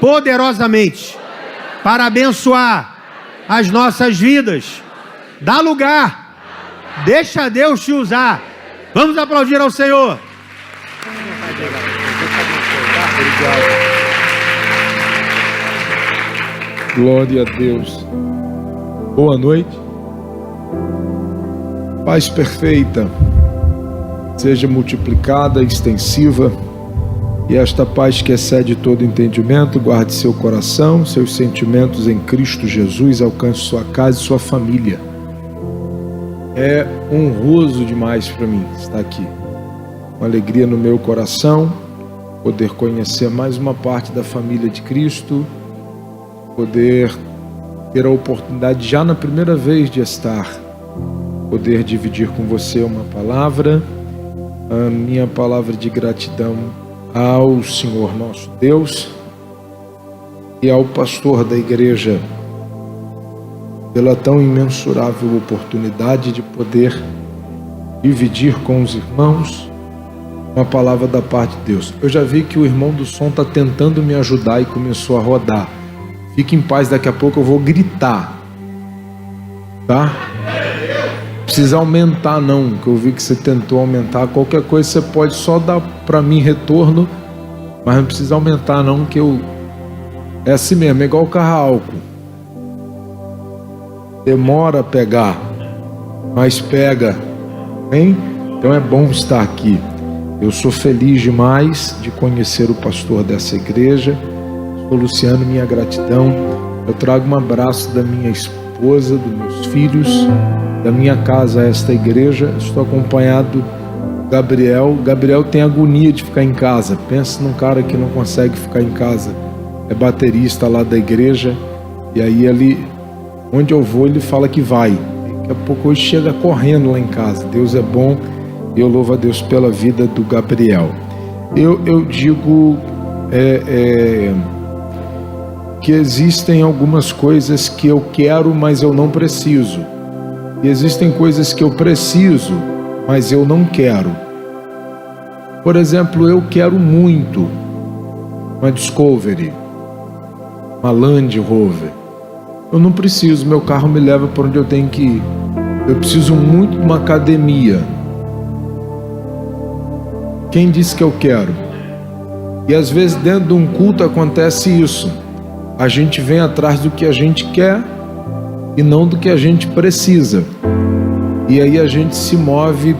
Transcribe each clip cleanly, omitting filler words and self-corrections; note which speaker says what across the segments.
Speaker 1: poderosamente para abençoar as nossas vidas. Dá lugar, deixa Deus te usar. Vamos aplaudir ao Senhor.
Speaker 2: Glória a Deus. Boa noite. Paz perfeita seja multiplicada, extensiva, e esta paz que excede todo entendimento guarde seu coração, seus sentimentos em Cristo Jesus, alcance sua casa e sua família. É honroso demais para mim estar aqui, uma alegria no meu coração, poder conhecer mais uma parte da família de Cristo, poder ter a oportunidade já na primeira vez de estar, poder dividir com você uma palavra, a minha palavra de gratidão ao Senhor nosso Deus e ao pastor da igreja pela tão imensurável oportunidade de poder dividir com os irmãos uma palavra da parte de Deus. Eu já vi que o irmão do som está tentando me ajudar e começou a rodar. Fique em paz, daqui a pouco eu vou gritar, tá? Precisa aumentar não, que eu vi que você tentou aumentar. Qualquer coisa você pode só dar para mim retorno, mas não precisa aumentar não, que eu... É assim mesmo, é igual o carro a álcool. Demora a pegar, mas pega, hein? Então é bom estar aqui. Eu sou feliz demais de conhecer o pastor dessa igreja. Sou Luciano, minha gratidão. Eu trago um abraço da minha esposa, dos meus filhos, da minha casa a esta igreja. Estou acompanhado do Gabriel. Gabriel tem agonia de ficar em casa. Pensa num cara que não consegue ficar em casa. É baterista lá da igreja. E aí ele, onde eu vou, ele fala que vai. Daqui a pouco hoje chega correndo lá em casa. Deus é bom e eu louvo a Deus pela vida do Gabriel. Eu digo que existem algumas coisas que eu quero, mas eu não preciso. E existem coisas que eu preciso, mas eu não quero. Por exemplo, eu quero muito uma Discovery, uma Land Rover. Eu não preciso, meu carro me leva para onde eu tenho que ir. Eu preciso muito de uma academia. Quem disse que eu quero? E às vezes dentro de um culto acontece isso. A gente vem atrás do que a gente quer e não do que a gente precisa. E aí a gente se move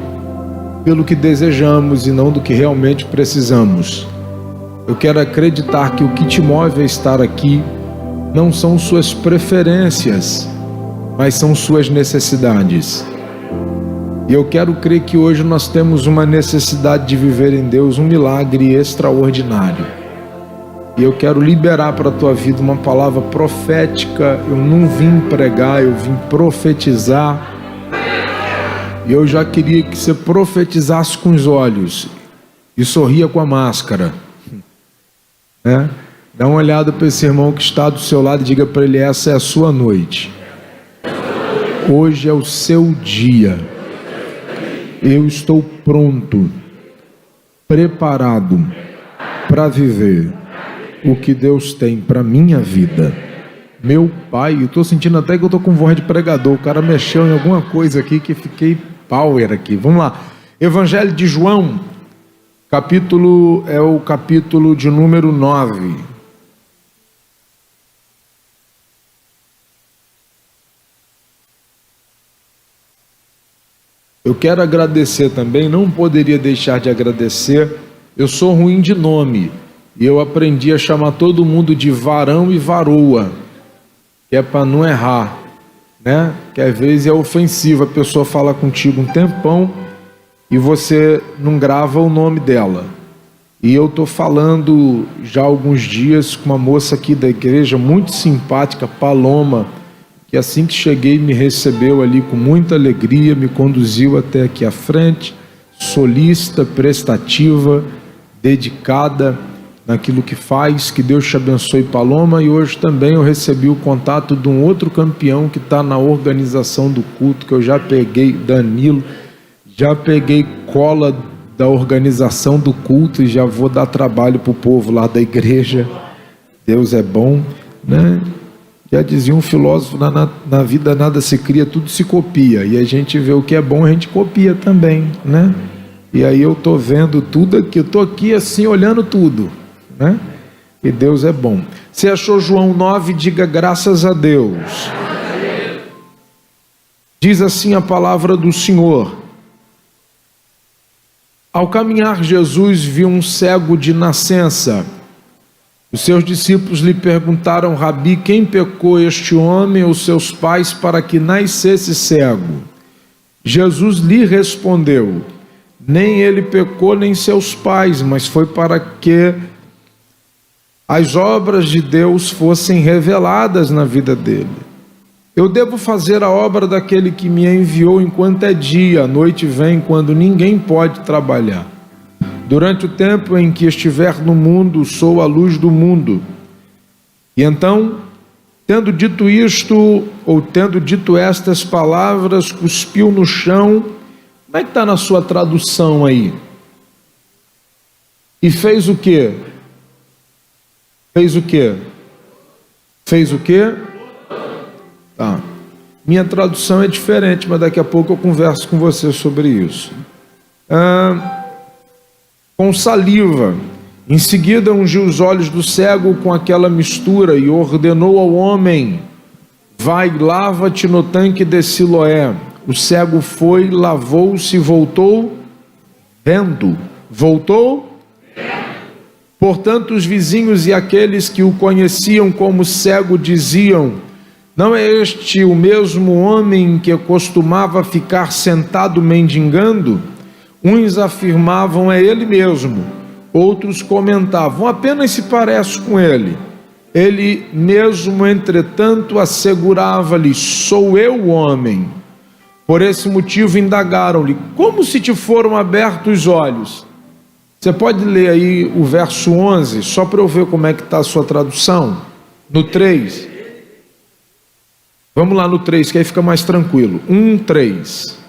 Speaker 2: pelo que desejamos e não do que realmente precisamos. Eu quero acreditar que o que te move a estar aqui não são suas preferências, mas são suas necessidades. E eu quero crer que hoje nós temos uma necessidade de viver em Deus um milagre extraordinário. E eu quero liberar para a tua vida uma palavra profética. Eu não vim pregar, eu vim profetizar. E eu já queria que você profetizasse com os olhos e sorria com a máscara, né? Dá uma olhada para esse irmão que está do seu lado e diga para ele: essa é a sua noite. Hoje é o seu dia. Eu estou pronto, preparado para viver o que Deus tem para minha vida. Meu pai, eu estou sentindo até que eu estou com voz de pregador. O cara mexeu em alguma coisa aqui que fiquei power aqui. Vamos lá. Evangelho de João, é o capítulo de número 9. Eu quero agradecer também, não poderia deixar de agradecer. Eu sou ruim de nome e eu aprendi a chamar todo mundo de varão e varoa, que é para não errar, né? Que às vezes é ofensivo, a pessoa fala contigo um tempão e você não grava o nome dela. E eu estou falando já há alguns dias com uma moça aqui da igreja, muito simpática, Paloma, que assim que cheguei me recebeu ali com muita alegria, me conduziu até aqui à frente, solícita, prestativa, dedicada naquilo que faz. Que Deus te abençoe, Paloma. E hoje também eu recebi o contato de um outro campeão que está na organização do culto, que eu já peguei, Danilo, já peguei cola da organização do culto e já vou dar trabalho para o povo lá da igreja. Deus é bom, né? Já dizia um filósofo, na vida nada se cria, tudo se copia. E a gente vê o que é bom, a gente copia também, né? E aí eu estou vendo tudo aqui, eu estou aqui assim olhando tudo, né? E Deus é bom. Você achou João 9? Diga graças a Deus. Diz assim a palavra do Senhor: ao caminhar, Jesus viu um cego de nascença. Os seus discípulos lhe perguntaram: Rabi, quem pecou, este homem ou seus pais, para que nascesse cego? Jesus lhe respondeu: nem ele pecou, nem seus pais, mas foi para que as obras de Deus fossem reveladas na vida dele. Eu devo fazer a obra daquele que me enviou enquanto é dia, a noite vem quando ninguém pode trabalhar. Durante o tempo em que estiver no mundo, sou a luz do mundo. E então, tendo dito isto, ou tendo dito estas palavras, cuspiu no chão. Como é que está na sua tradução aí? E fez o quê? Fez o quê? Fez o quê? Tá. Minha tradução é diferente, mas daqui a pouco eu converso com você sobre isso. Com saliva. Em seguida ungiu os olhos do cego com aquela mistura e ordenou ao homem: vai, lava-te no tanque de Siloé. O cego foi, lavou-se e voltou vendo. Voltou? Portanto, os vizinhos e aqueles que o conheciam como cego diziam: não é este o mesmo homem que costumava ficar sentado mendigando? Uns afirmavam: é ele mesmo. Outros comentavam: apenas se parece com ele. Ele mesmo, entretanto, assegurava-lhe: sou eu o homem. Por esse motivo indagaram-lhe: como se te foram abertos os olhos? Você pode ler aí o verso 11, só para eu ver como é que está a sua tradução? No 3. Vamos lá no 3, que aí fica mais tranquilo. 1:3.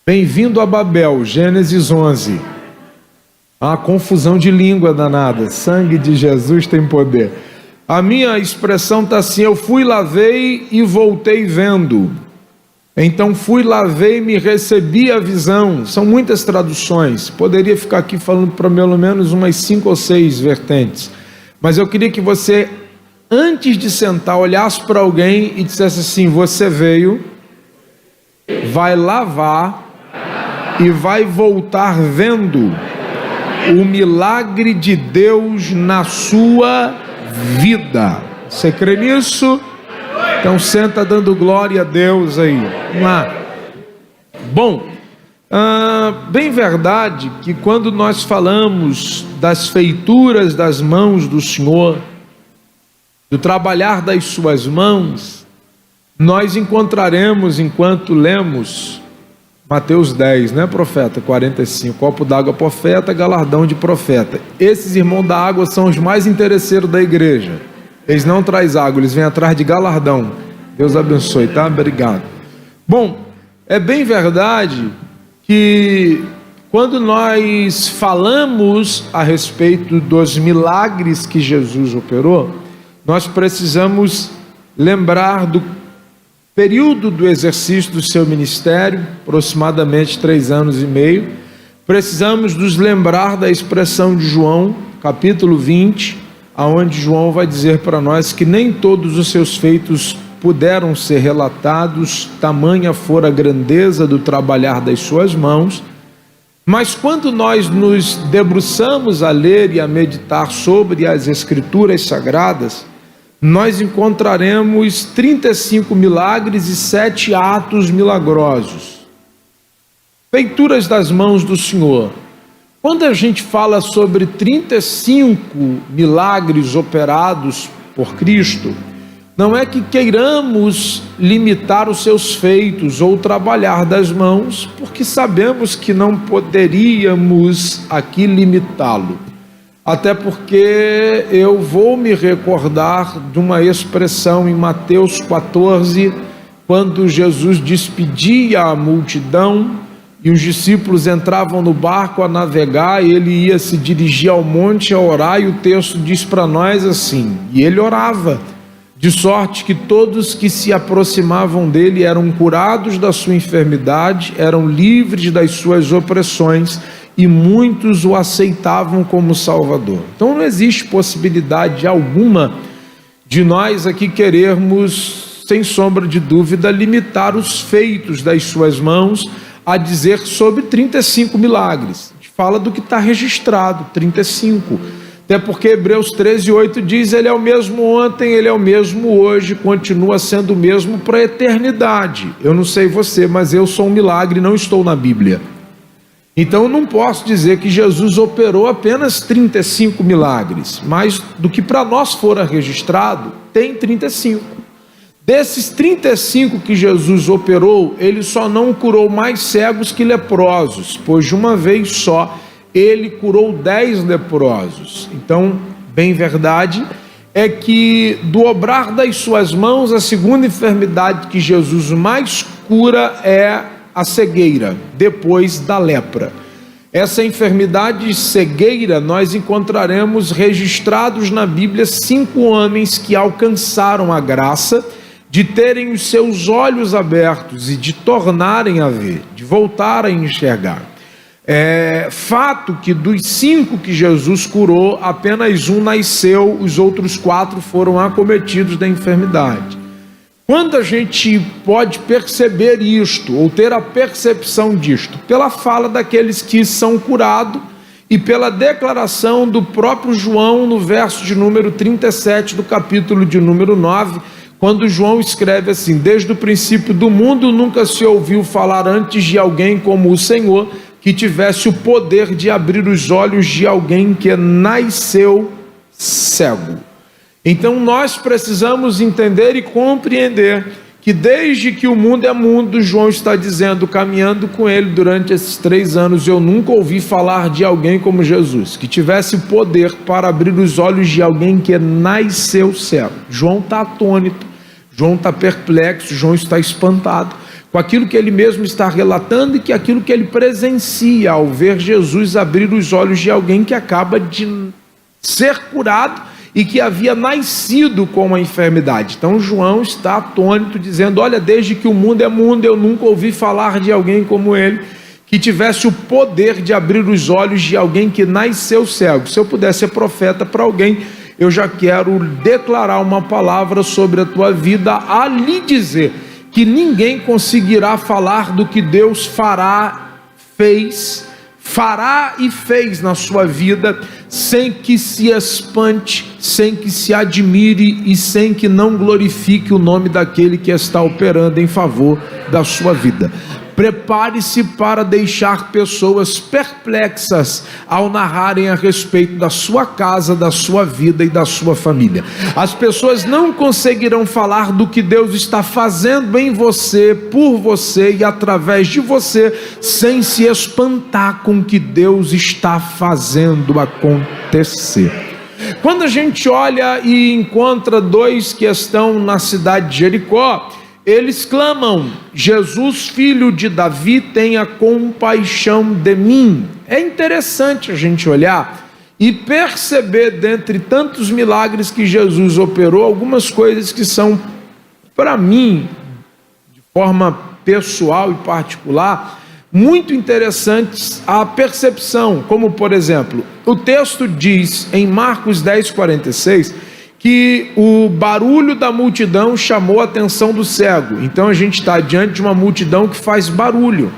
Speaker 2: Bem-vindo a Babel, Gênesis 11. A confusão de língua danada. Sangue de Jesus tem poder. A minha expressão está assim: eu fui, lavei e voltei vendo. Então fui, lavei e me recebi a visão. São muitas traduções. Poderia ficar aqui falando para pelo menos umas 5 ou 6 vertentes. Mas eu queria que você, antes de sentar, olhasse para alguém e dissesse assim: você veio, vai lavar e vai voltar vendo o milagre de Deus na sua vida. Você crê nisso? Então senta dando glória a Deus aí. Vamos lá. Bom, bem verdade que quando nós falamos das feituras das mãos do Senhor, do trabalhar das suas mãos, nós encontraremos, enquanto lemos Mateus 10, né, profeta? 45, copo d'água profeta, galardão de profeta. Esses irmãos da água são os mais interesseiros da igreja. Eles não trazem água, eles vêm atrás de galardão. Deus abençoe, tá? Obrigado. Bom, é bem verdade que quando nós falamos a respeito dos milagres que Jesus operou, nós precisamos lembrar do período do exercício do seu ministério, aproximadamente 3 anos e meio. Precisamos nos lembrar da expressão de João, capítulo 20, aonde João vai dizer para nós que nem todos os seus feitos puderam ser relatados, tamanha fora a grandeza do trabalhar das suas mãos. Mas quando nós nos debruçamos a ler e a meditar sobre as Escrituras Sagradas, nós encontraremos 35 milagres e 7 atos milagrosos, feituras das mãos do Senhor. Quando a gente fala sobre 35 milagres operados por Cristo, não é que queiramos limitar os seus feitos ou trabalhar das mãos, porque sabemos que não poderíamos aqui limitá-lo. até porque eu vou me recordar de uma expressão em Mateus 14, quando Jesus despedia a multidão e os discípulos entravam no barco a navegar, e ele ia se dirigir ao monte a orar, e o texto diz para nós assim: e ele orava, de sorte que todos que se aproximavam dele eram curados da sua enfermidade, eram livres das suas opressões, e muitos o aceitavam como Salvador. Então não existe possibilidade alguma de nós aqui querermos, sem sombra de dúvida, limitar os feitos das suas mãos a dizer sobre 35 milagres. A gente fala do que está registrado, 35. Até porque Hebreus 13:8 diz: ele é o mesmo ontem, ele é o mesmo hoje, continua sendo o mesmo para a eternidade. Eu não sei você, mas eu sou um milagre e não estou na Bíblia. Então eu não posso dizer que Jesus operou apenas 35 milagres, mas do que para nós fora registrado, tem 35. Desses 35 que Jesus operou, ele só não curou mais cegos que leprosos, pois de uma vez só ele curou 10 leprosos. Então, bem verdade é que do obrar das suas mãos, a segunda enfermidade que Jesus mais cura é a cegueira, depois da lepra. Essa enfermidade cegueira, nós encontraremos registrados na Bíblia 5 homens que alcançaram a graça de terem os seus olhos abertos e de tornarem a ver, de voltarem a enxergar. É fato que dos 5 que Jesus curou, apenas um nasceu, os outros 4 foram acometidos da enfermidade. Quando a gente pode perceber isto, ou ter a percepção disto? Pela fala daqueles que são curados e pela declaração do próprio João no verso de número 37 do capítulo de número 9, quando João escreve assim: desde o princípio do mundo nunca se ouviu falar antes de alguém como o Senhor, que tivesse o poder de abrir os olhos de alguém que nasceu cego. Então nós precisamos entender e compreender que desde que o mundo é mundo, João está dizendo, caminhando com ele durante esses 3 anos, eu nunca ouvi falar de alguém como Jesus, que tivesse poder para abrir os olhos de alguém que nasceu cego. João está atônito, João está perplexo, João está espantado com aquilo que ele mesmo está relatando e que aquilo que ele presencia ao ver Jesus abrir os olhos de alguém que acaba de ser curado e que havia nascido com a enfermidade. Então João está atônito, dizendo: olha, desde que o mundo é mundo, eu nunca ouvi falar de alguém como ele, que tivesse o poder de abrir os olhos de alguém que nasceu cego. Se eu pudesse ser profeta para alguém, eu já quero declarar uma palavra sobre a tua vida, a lhe dizer que ninguém conseguirá falar do que Deus fará e fez na sua vida, sem que se espante, sem que se admire e sem que não glorifique o nome daquele que está operando em favor da sua vida. Prepare-se para deixar pessoas perplexas ao narrarem a respeito da sua casa, da sua vida e da sua família. As pessoas não conseguirão falar do que Deus está fazendo em você, por você e através de você, sem se espantar com o que Deus está fazendo acontecer. Quando a gente olha e encontra 2 que estão na cidade de Jericó, eles clamam: Jesus, filho de Davi, tenha compaixão de mim. É interessante a gente olhar e perceber, dentre tantos milagres que Jesus operou, algumas coisas que são, para mim, de forma pessoal e particular, muito interessantes a percepção. Como, por exemplo, o texto diz em Marcos 10:46, que o barulho da multidão chamou a atenção do cego. Então a gente está diante de uma multidão que faz barulho.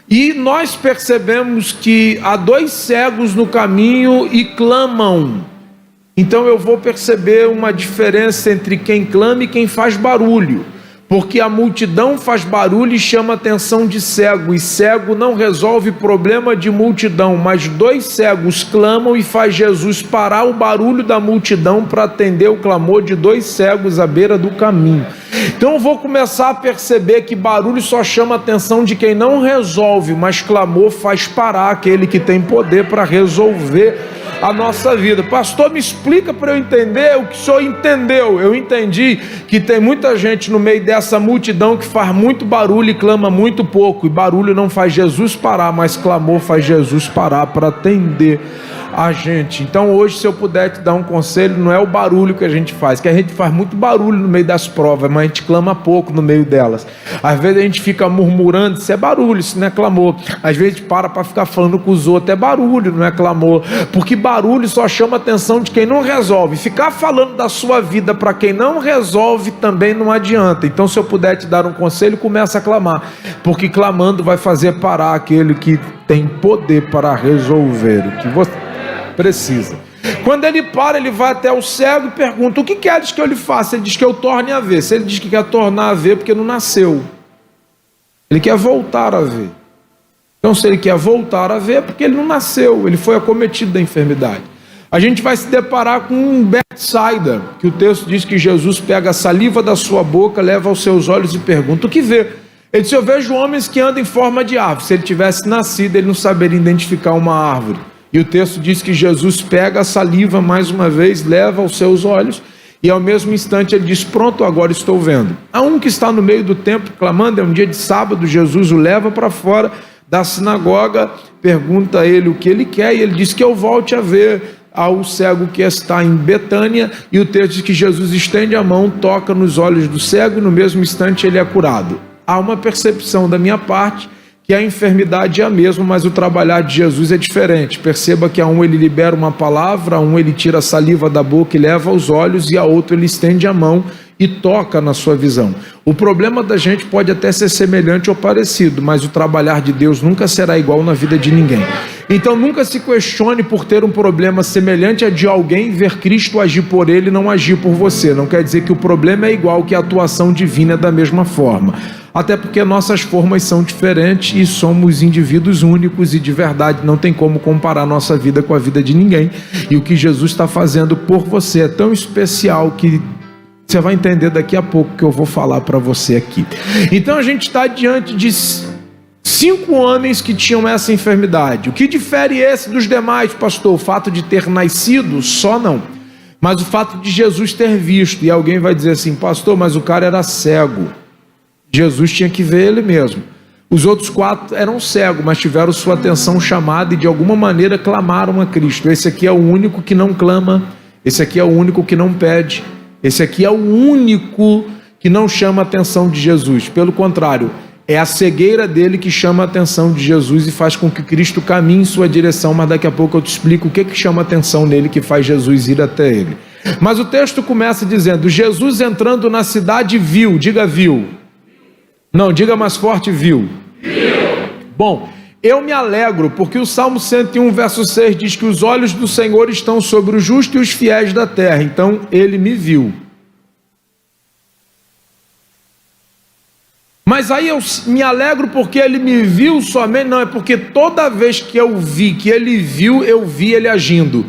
Speaker 2: E nós percebemos que há 2 cegos no caminho e clamam. Então eu vou perceber uma diferença entre quem clama e quem faz barulho. Porque a multidão faz barulho e chama a atenção de cego, e cego não resolve problema de multidão, mas 2 cegos clamam e faz Jesus parar o barulho da multidão para atender o clamor de 2 cegos à beira do caminho. Então eu vou começar a perceber que barulho só chama a atenção de quem não resolve, mas clamor faz parar aquele que tem poder para resolver a nossa vida. Pastor, me explica para eu entender o que o senhor entendeu. Eu entendi que tem muita gente no meio dessa multidão que faz muito barulho e clama muito pouco, e barulho não faz Jesus parar, mas clamor faz Jesus parar para atender a gente. Então hoje, se eu puder te dar um conselho, não é o barulho que a gente faz, que a gente faz muito barulho no meio das provas, mas a gente clama pouco no meio delas. Às vezes a gente fica murmurando, isso é barulho, isso não é clamor. Às vezes a gente para ficar falando com os outros, é barulho, não é clamor, porque barulho só chama a atenção de quem não resolve. Ficar falando da sua vida para quem não resolve também não adianta. Então, se eu puder te dar um conselho, começa a clamar, porque clamando vai fazer parar aquele que tem poder para resolver o que você precisa. Quando ele para, ele vai até o cego e pergunta: o que queres que eu lhe faça? Ele diz que eu torne a ver. Se ele diz que quer tornar a ver, porque não nasceu, ele quer voltar a ver. Então, se ele quer voltar a ver, é porque ele não nasceu, ele foi acometido da enfermidade. A gente vai se deparar com um Betsaida, que o texto diz que Jesus pega a saliva da sua boca, leva aos seus olhos e pergunta: o que vê? Ele disse: eu vejo homens que andam em forma de árvore. Se ele tivesse nascido, ele não saberia identificar uma árvore. E o texto diz que Jesus pega a saliva mais uma vez, leva aos seus olhos, e ao mesmo instante ele diz: pronto, agora estou vendo. Há um que está no meio do templo clamando, é um dia de sábado, Jesus o leva para fora da sinagoga, pergunta a ele o que ele quer, e ele diz que eu volte a ver ao cego que está em Betânia, e o texto diz que Jesus estende a mão, toca nos olhos do cego, e no mesmo instante ele é curado. Há uma percepção da minha parte que a enfermidade é a mesma, mas o trabalhar de Jesus é diferente. Perceba que a um ele libera uma palavra, a um ele tira a saliva da boca e leva aos olhos, e a outro ele estende a mão e toca na sua visão. O problema da gente pode até ser semelhante ou parecido, mas o trabalhar de Deus nunca será igual na vida de ninguém. Então nunca se questione por ter um problema semelhante a de alguém e ver Cristo agir por ele e não agir por você. Não quer dizer que o problema é igual, que a atuação divina é da mesma forma. Até porque nossas formas são diferentes e somos indivíduos únicos, e de verdade não tem como comparar nossa vida com a vida de ninguém. E o que Jesus está fazendo por você é tão especial que você vai entender daqui a pouco que eu vou falar para você aqui. Então a gente está diante de 5 homens que tinham essa enfermidade. O que difere esse dos demais, pastor? O fato de ter nascido? Só não. Mas o fato de Jesus ter visto. E alguém vai dizer assim: pastor, mas o cara era cego. Jesus tinha que ver ele mesmo. Os outros 4 eram cegos, mas tiveram sua atenção chamada e de alguma maneira clamaram a Cristo. Esse aqui é o único que não clama, esse aqui é o único que não pede, esse aqui é o único que não chama a atenção de Jesus. Pelo contrário, é a cegueira dele que chama a atenção de Jesus e faz com que Cristo caminhe em sua direção, mas daqui a pouco eu te explico o que chama a atenção nele, que faz Jesus ir até ele. Mas o texto começa dizendo: Jesus entrando na cidade viu. Diga viu. Não, diga mais forte: viu. Bom, eu me alegro porque o Salmo 101 verso 6 diz que os olhos do Senhor estão sobre o justo e os fiéis da terra. Então ele me viu. Mas aí eu me alegro porque ele me viu somente, não, é porque toda vez que eu vi que ele viu, eu vi ele agindo.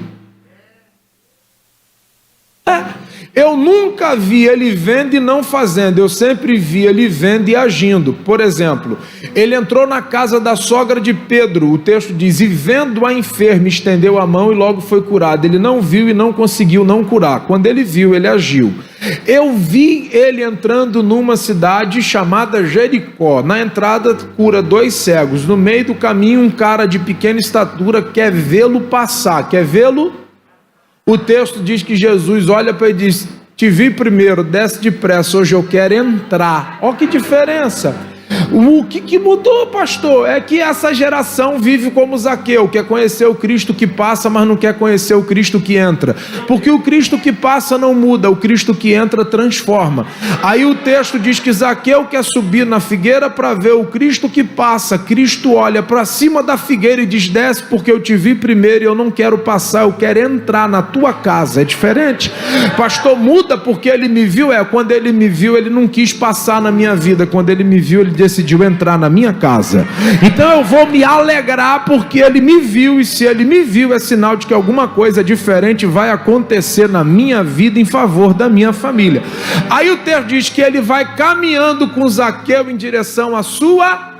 Speaker 2: Eu nunca vi ele vendo e não fazendo, eu sempre vi ele vendo e agindo. Por exemplo, ele entrou na casa da sogra de Pedro, o texto diz: e vendo a enferma, estendeu a mão e logo foi curado. Ele não viu e não conseguiu não curar. Quando ele viu, ele agiu. Eu vi ele entrando numa cidade chamada Jericó. Na entrada cura 2 cegos. No meio do caminho, um cara de pequena estatura quer vê-lo passar. Quer vê-lo? O texto diz que Jesus olha para ele e diz: te vi primeiro, desce depressa, hoje eu quero entrar. Olha que diferença. O que mudou, pastor? É que essa geração vive como Zaqueu, quer conhecer o Cristo que passa, mas não quer conhecer o Cristo que entra. Porque o Cristo que passa não muda, o Cristo que entra transforma. Aí o texto diz que Zaqueu quer subir na figueira para ver o Cristo que passa. Cristo olha para cima da figueira e diz: desce porque eu te vi primeiro e eu não quero passar, eu quero entrar na tua casa. É diferente. Pastor, muda porque ele me viu? Quando ele me viu, ele não quis passar na minha vida. Quando ele me viu, ele decidiu entrar na minha casa. Então eu vou me alegrar porque ele me viu, e se ele me viu é sinal de que alguma coisa diferente vai acontecer na minha vida em favor da minha família. Aí o texto diz que ele vai caminhando com Zaqueu em direção à sua...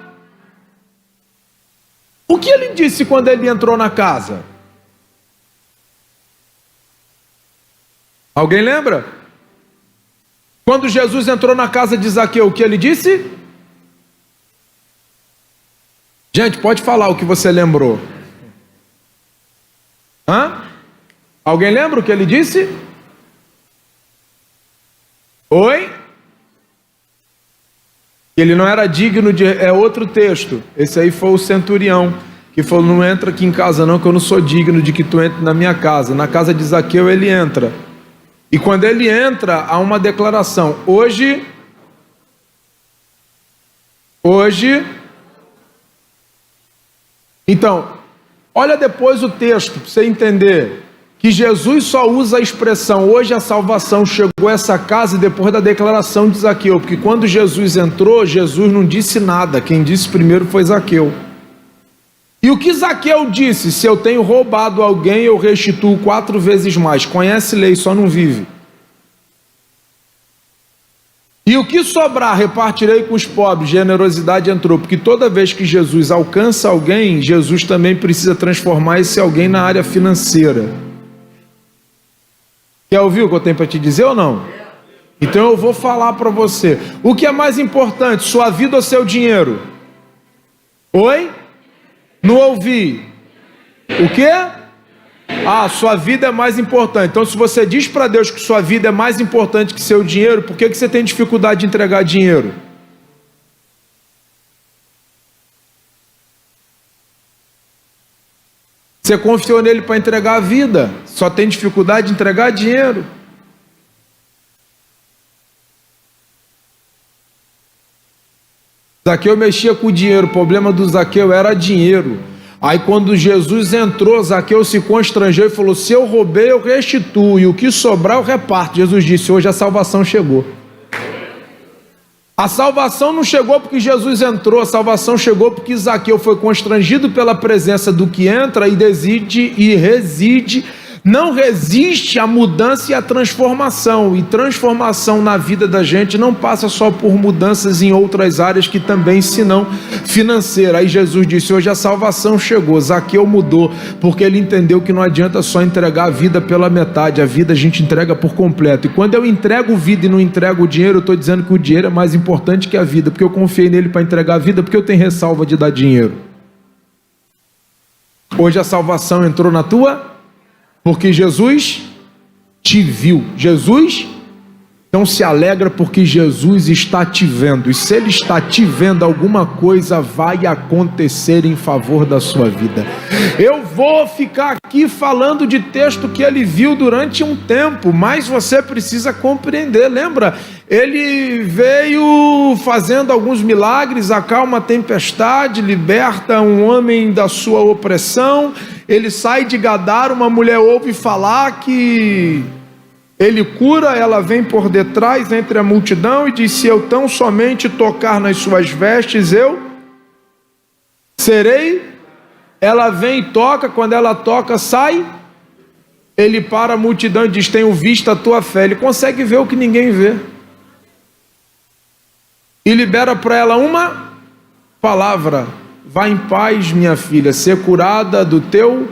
Speaker 2: O que ele disse quando ele entrou na casa? Alguém lembra? Quando Jesus entrou na casa de Zaqueu, o que ele disse? Gente, pode falar o que você lembrou. Alguém lembra o que ele disse? Oi? Ele não era digno de... É outro texto. Esse aí foi o centurião, que falou, não entra aqui em casa não, que eu não sou digno de que tu entre na minha casa. Na casa de Zaqueu ele entra. E quando ele entra, há uma declaração. Hoje... Então, olha depois o texto, para você entender que Jesus só usa a expressão, hoje a salvação chegou a essa casa, e depois da declaração de Zaqueu, porque quando Jesus entrou, Jesus não disse nada, quem disse primeiro foi Zaqueu. E o que Zaqueu disse? Se eu tenho roubado alguém, eu restituo 4 vezes mais. Conhece lei, só não vive. E o que sobrar, repartirei com os pobres. Generosidade entrou, porque toda vez que Jesus alcança alguém, Jesus também precisa transformar esse alguém na área financeira. Quer ouvir o que eu tenho para te dizer ou não? Então eu vou falar para você. O que é mais importante, sua vida ou seu dinheiro? Oi? Não ouvi. O quê? Sua vida é mais importante. Então se você diz para Deus que sua vida é mais importante que seu dinheiro, por que você tem dificuldade de entregar dinheiro? Você confiou nele para entregar a vida, só tem dificuldade de entregar dinheiro. Zaqueu mexia com o dinheiro, o problema do Zaqueu era dinheiro. Aí quando Jesus entrou, Zaqueu se constrangeu e falou, se eu roubei eu restituo, e o que sobrar eu reparto. Jesus disse, hoje a salvação chegou. A salvação não chegou porque Jesus entrou, a salvação chegou porque Zaqueu foi constrangido pela presença do que entra e reside, não resiste à mudança e à transformação. E transformação na vida da gente não passa só por mudanças em outras áreas que também, senão financeira. Aí Jesus disse, hoje a salvação chegou. Zaqueu mudou, porque ele entendeu que não adianta só entregar a vida pela metade, a vida a gente entrega por completo. E quando eu entrego vida e não entrego o dinheiro, eu estou dizendo que o dinheiro é mais importante que a vida, porque eu confiei nele para entregar a vida, porque eu tenho ressalva de dar dinheiro. Hoje a salvação entrou na tua... Porque Jesus te viu. Jesus então se alegra porque Jesus está te vendo. E se Ele está te vendo, alguma coisa vai acontecer em favor da sua vida. Eu vou ficar aqui falando de texto que ele viu durante um tempo, mas você precisa compreender. Lembra? Ele veio fazendo alguns milagres, acalma a tempestade, liberta um homem da sua opressão. Ele sai de Gadara, uma mulher ouve falar que ele cura, ela vem por detrás entre a multidão e diz, se eu tão somente tocar nas suas vestes, eu serei. Ela vem e toca, quando ela toca, sai. Ele para a multidão e diz, tenho visto a tua fé. Ele consegue ver o que ninguém vê. E libera para ela uma palavra, vá em paz, minha filha, ser curada do teu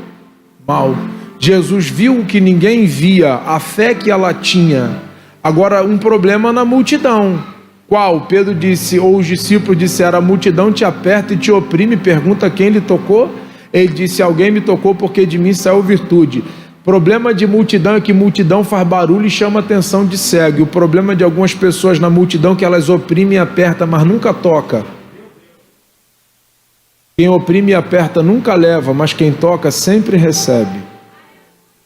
Speaker 2: mal. Jesus viu o que ninguém via, a fé que ela tinha. Agora um problema na multidão. Qual? Pedro disse, ou os discípulos disseram, a multidão te aperta e te oprime, pergunta quem lhe tocou. Ele disse, alguém me tocou porque de mim saiu virtude. Problema de multidão é que multidão faz barulho e chama a atenção de cego. E o problema de algumas pessoas na multidão é que elas oprimem e apertam, mas nunca toca. Quem oprime e aperta nunca leva, mas quem toca sempre recebe.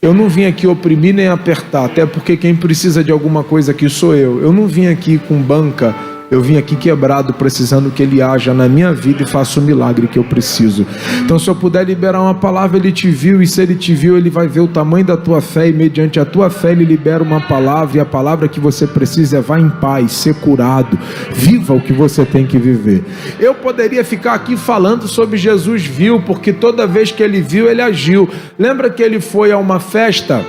Speaker 2: Eu não vim aqui oprimir nem apertar, até porque quem precisa de alguma coisa aqui sou eu. Eu não vim aqui com banca, eu vim aqui quebrado, precisando que Ele haja na minha vida e faça o milagre que eu preciso. Então se eu puder liberar uma palavra, Ele te viu, e se Ele te viu, Ele vai ver o tamanho da tua fé, e mediante a tua fé Ele libera uma palavra, e a palavra que você precisa é vá em paz, ser curado, viva o que você tem que viver. Eu poderia ficar aqui falando sobre Jesus viu, porque toda vez que Ele viu, Ele agiu. Lembra que Ele foi a uma festa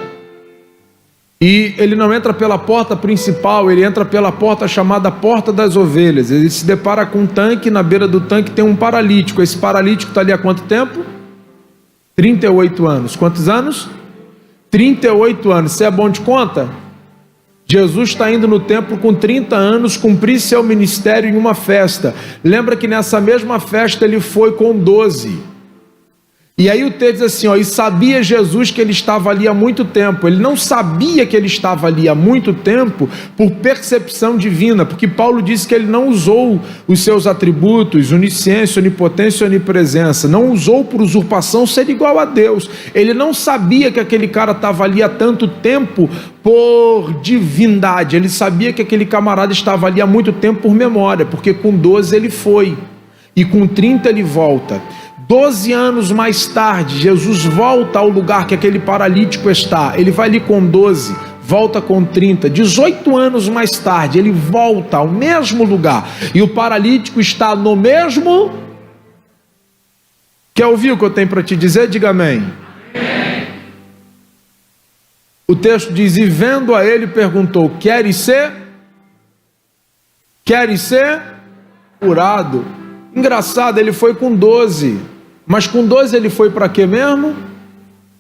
Speaker 2: e ele não entra pela porta principal, ele entra pela porta chamada Porta das Ovelhas. Ele se depara com um tanque, na beira do tanque tem um paralítico. Esse paralítico está ali há quanto tempo? 38 anos. Quantos anos? 38 anos. Você é bom de conta? Jesus está indo no templo com 30 anos, cumprir seu ministério em uma festa. Lembra que nessa mesma festa ele foi com 12. E aí o texto diz assim, e sabia Jesus que ele estava ali há muito tempo. Ele não sabia que ele estava ali há muito tempo por percepção divina, porque Paulo disse que ele não usou os seus atributos, onisciência, onipotência e onipresença, não usou por usurpação ser igual a Deus. Ele não sabia que aquele cara estava ali há tanto tempo por divindade, ele sabia que aquele camarada estava ali há muito tempo por memória, porque com 12 ele foi, e com 30 ele volta. 12 anos mais tarde, Jesus volta ao lugar que aquele paralítico está. Ele vai ali com 12, volta com 30. 18 anos mais tarde, ele volta ao mesmo lugar. E o paralítico está no mesmo... Quer ouvir o que eu tenho para te dizer? Diga amém. O texto diz, e vendo a ele, perguntou, queres ser curado? Engraçado, ele foi com 12. Mas com 12 ele foi para quê mesmo?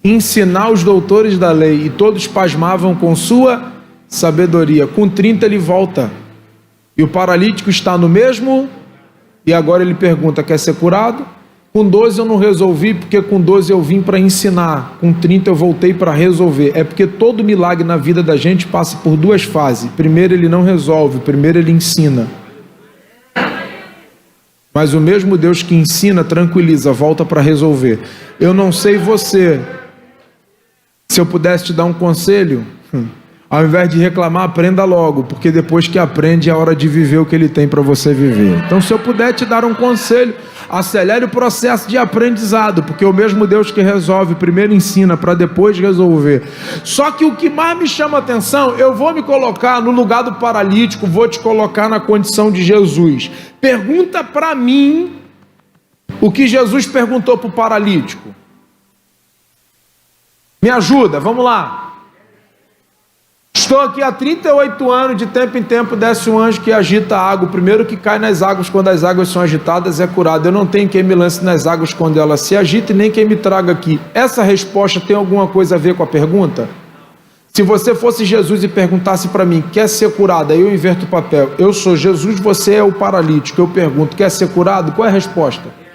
Speaker 2: Ensinar os doutores da lei, e todos pasmavam com sua sabedoria. Com 30 ele volta, e o paralítico está no mesmo, e agora ele pergunta, quer ser curado? Com 12 eu não resolvi, porque com 12 eu vim para ensinar, com 30 eu voltei para resolver. É porque todo milagre na vida da gente passa por duas fases. Primeiro ele não resolve, primeiro ele ensina. Mas o mesmo Deus que ensina, tranquiliza, volta para resolver. Eu não sei você, se eu pudesse te dar um conselho, ao invés de reclamar, aprenda logo, porque depois que aprende é hora de viver o que Ele tem para você viver. Então, se eu puder te dar um conselho, acelere o processo de aprendizado, porque o mesmo Deus que resolve, primeiro ensina para depois resolver. Só que o que mais me chama a atenção, eu vou me colocar no lugar do paralítico, vou te colocar na condição de Jesus. Pergunta para mim o que Jesus perguntou para o paralítico. Me ajuda, vamos lá. Estou aqui há 38 anos, de tempo em tempo desce um anjo que agita a água. O primeiro que cai nas águas quando as águas são agitadas é curado. Eu não tenho quem me lance nas águas quando elas se agitam e nem quem me traga aqui. Essa resposta tem alguma coisa a ver com a pergunta? Se você fosse Jesus e perguntasse para mim, quer ser curado? Aí eu inverto o papel. Eu sou Jesus, você é o paralítico. Eu pergunto, quer ser curado? Qual é a resposta?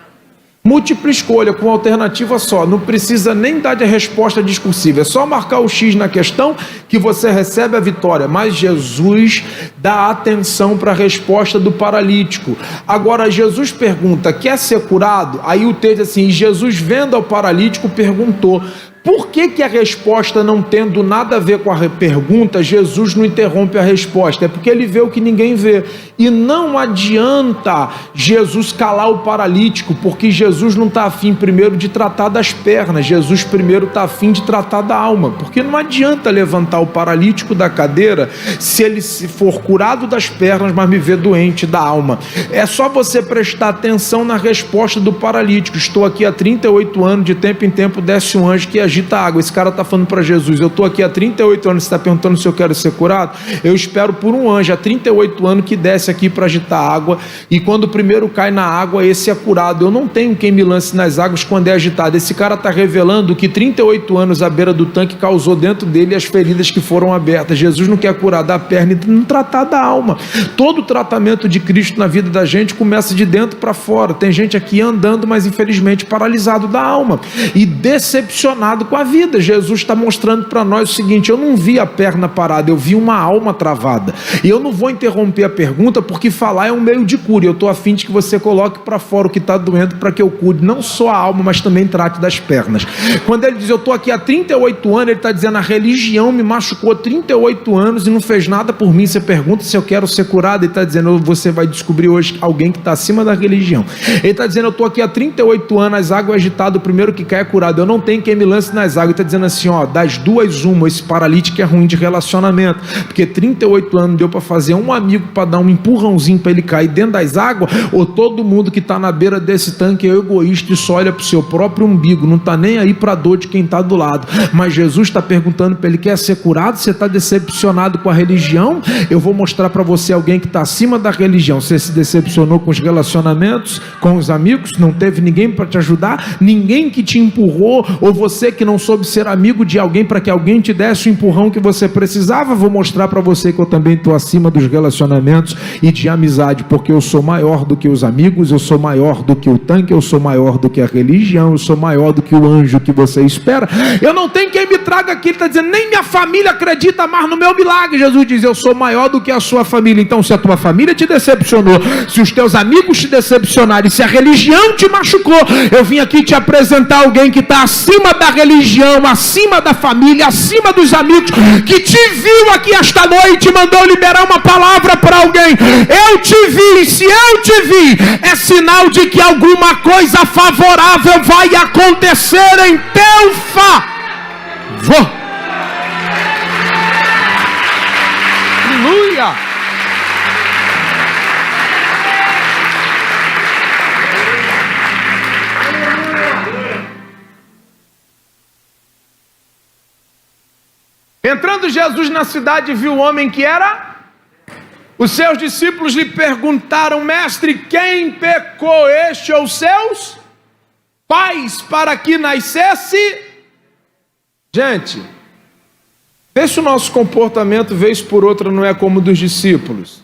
Speaker 2: Múltipla escolha, com alternativa só. Não precisa nem dar de resposta discursiva. É só marcar o X na questão que você recebe a vitória. Mas Jesus dá atenção para a resposta do paralítico. Agora Jesus pergunta, quer ser curado? Aí o texto diz assim, Jesus vendo ao paralítico perguntou. Por que a resposta não tendo nada a ver com a pergunta, Jesus não interrompe a resposta? É porque ele vê o que ninguém vê. E não adianta Jesus calar o paralítico, porque Jesus não está afim primeiro de tratar das pernas, Jesus primeiro está afim de tratar da alma. Porque não adianta levantar o paralítico da cadeira se ele for curado das pernas, mas me vê doente da alma. É só você prestar atenção na resposta do paralítico. Estou aqui há 38 anos, de tempo em tempo desce um anjo que agita a água. Esse cara está falando para Jesus, eu estou aqui há 38 anos, você está perguntando se eu quero ser curado? Eu espero por um anjo há 38 anos que desce aqui para agitar a água, e quando o primeiro cai na água, esse é curado. Eu não tenho quem me lance nas águas quando é agitado. Esse cara está revelando que 38 anos à beira do tanque causou dentro dele as feridas que foram abertas. Jesus não quer curar da perna e não tratar da alma. Todo o tratamento de Cristo na vida da gente começa de dentro para fora. Tem gente aqui andando, mas infelizmente paralisado da alma e decepcionado com a vida. Jesus está mostrando para nós o seguinte, eu não vi a perna parada, eu vi uma alma travada. E eu não vou interromper a pergunta, porque falar é um meio de cura. Eu estou a fim de que você coloque para fora o que está doendo, para que eu cure não só a alma, mas também trate das pernas. Quando ele diz, eu estou aqui há 38 anos, ele está dizendo, a religião me machucou 38 anos e não fez nada por mim. Você pergunta se eu quero ser curado, ele está dizendo, você vai descobrir hoje alguém que está acima da religião. Ele está dizendo, eu estou aqui há 38 anos, as águas agitadas, o primeiro que cai é curado. Eu não tenho quem me lance nas águas. Ele está dizendo assim, das duas uma, esse paralítico é ruim de relacionamento, porque 38 anos deu para fazer um amigo para dar um empurrãozinho para ele cair dentro das águas, ou todo mundo que está na beira desse tanque é egoísta e só olha para o seu próprio umbigo, não está nem aí para a dor de quem está do lado. Mas Jesus está perguntando para ele, quer ser curado? Você está decepcionado com a religião? Eu vou mostrar para você alguém que está acima da religião. Você se decepcionou com os relacionamentos, com os amigos, não teve ninguém para te ajudar, ninguém que te empurrou, ou você que não soube ser amigo de alguém para que alguém te desse o empurrão que você precisava, vou mostrar para você que eu também estou acima dos relacionamentos e de amizade, porque eu sou maior do que os amigos, eu sou maior do que o tanque, eu sou maior do que a religião, eu sou maior do que o anjo que você espera. Eu não tenho quem me traga aqui, ele está dizendo, nem minha família acredita mais no meu milagre. Jesus diz, eu sou maior do que a sua família. Então, se a tua família te decepcionou, se os teus amigos te decepcionaram, se a religião te machucou, eu vim aqui te apresentar alguém que está acima da religião, acima da família, acima dos amigos, que te viu aqui esta noite e mandou liberar uma palavra para alguém. Eu te vi, se eu te vi, é sinal de que alguma coisa favorável vai acontecer em teu favor. Aleluia! Entrando Jesus na cidade, viu o homem que era. Os seus discípulos lhe perguntaram, mestre, quem pecou, este ou seus pais, para que nascesse? Gente, vê se o nosso comportamento, vez por outra, não é como o dos discípulos.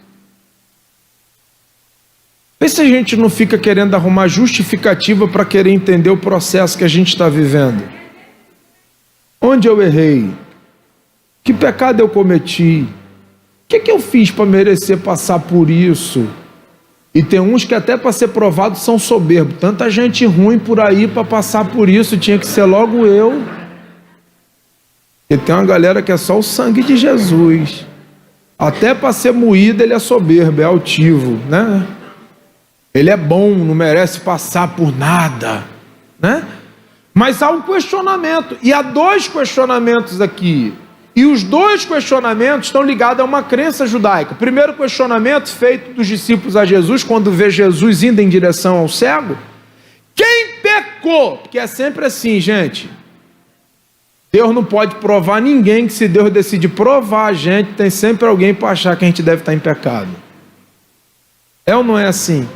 Speaker 2: Vê se a gente não fica querendo arrumar justificativa para querer entender o processo que a gente está vivendo. Onde eu errei? Que pecado eu cometi? O que eu fiz para merecer passar por isso? E tem uns que até para ser provado são soberbos. Tanta gente ruim por aí para passar por isso, tinha que ser logo eu. E tem uma galera que é só o sangue de Jesus. Até para ser moído ele é soberbo, é altivo, né? Ele é bom, não merece passar por nada, né? Mas há um questionamento, e há dois questionamentos aqui. E os dois questionamentos estão ligados a uma crença judaica. O primeiro questionamento feito dos discípulos a Jesus, quando vê Jesus indo em direção ao cego. Quem pecou? Porque é sempre assim, gente. Deus não pode provar ninguém, que se Deus decide provar a gente, tem sempre alguém para achar que a gente deve estar em pecado. É ou não é assim?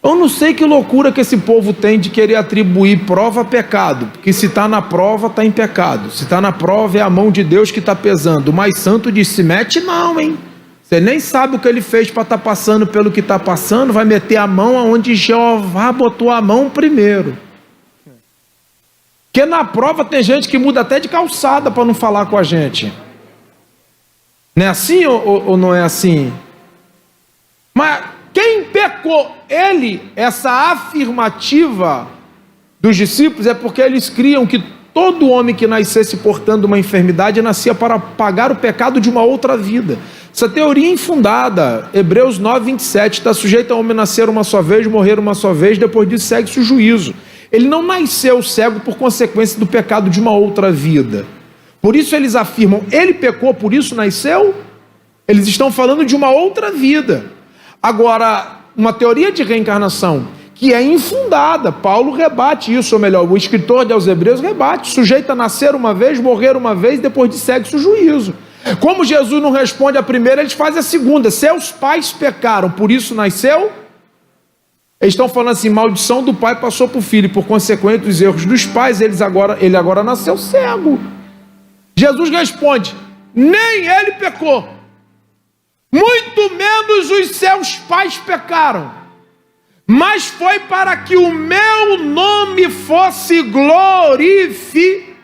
Speaker 2: Eu não sei que loucura que esse povo tem de querer atribuir prova a pecado, porque se está na prova, está em pecado. Se está na prova, é a mão de Deus que está pesando. O mais santo diz, se mete não, hein? Você nem sabe o que ele fez para estar passando pelo que está passando, vai meter a mão aonde Jeová botou a mão primeiro. Porque na prova tem gente que muda até de calçada para não falar com a gente. Não é assim ou não é assim? Mas quem pecou? Essa afirmativa dos discípulos é porque eles criam que todo homem que nascesse portando uma enfermidade nascia para pagar o pecado de uma outra vida. Essa teoria é infundada. Hebreus 9:27, está sujeito a homem nascer uma só vez, morrer uma só vez, depois disso segue-se o juízo. Ele não nasceu cego por consequência do pecado de uma outra vida. Por isso eles afirmam, ele pecou, por isso nasceu? Eles estão falando de uma outra vida. Agora, uma teoria de reencarnação que é infundada, Paulo rebate isso, ou melhor, o escritor aos Hebreus rebate, sujeito a nascer uma vez, morrer uma vez, depois de segue-se o juízo. Como Jesus não responde a primeira, eles fazem a segunda, seus pais pecaram, por isso nasceu? Eles estão falando assim, maldição do pai passou para o filho, e por consequência dos erros dos pais, ele agora nasceu cego. Jesus responde, nem ele pecou, muito menos os seus pais pecaram, mas foi para que o meu nome fosse glorificado.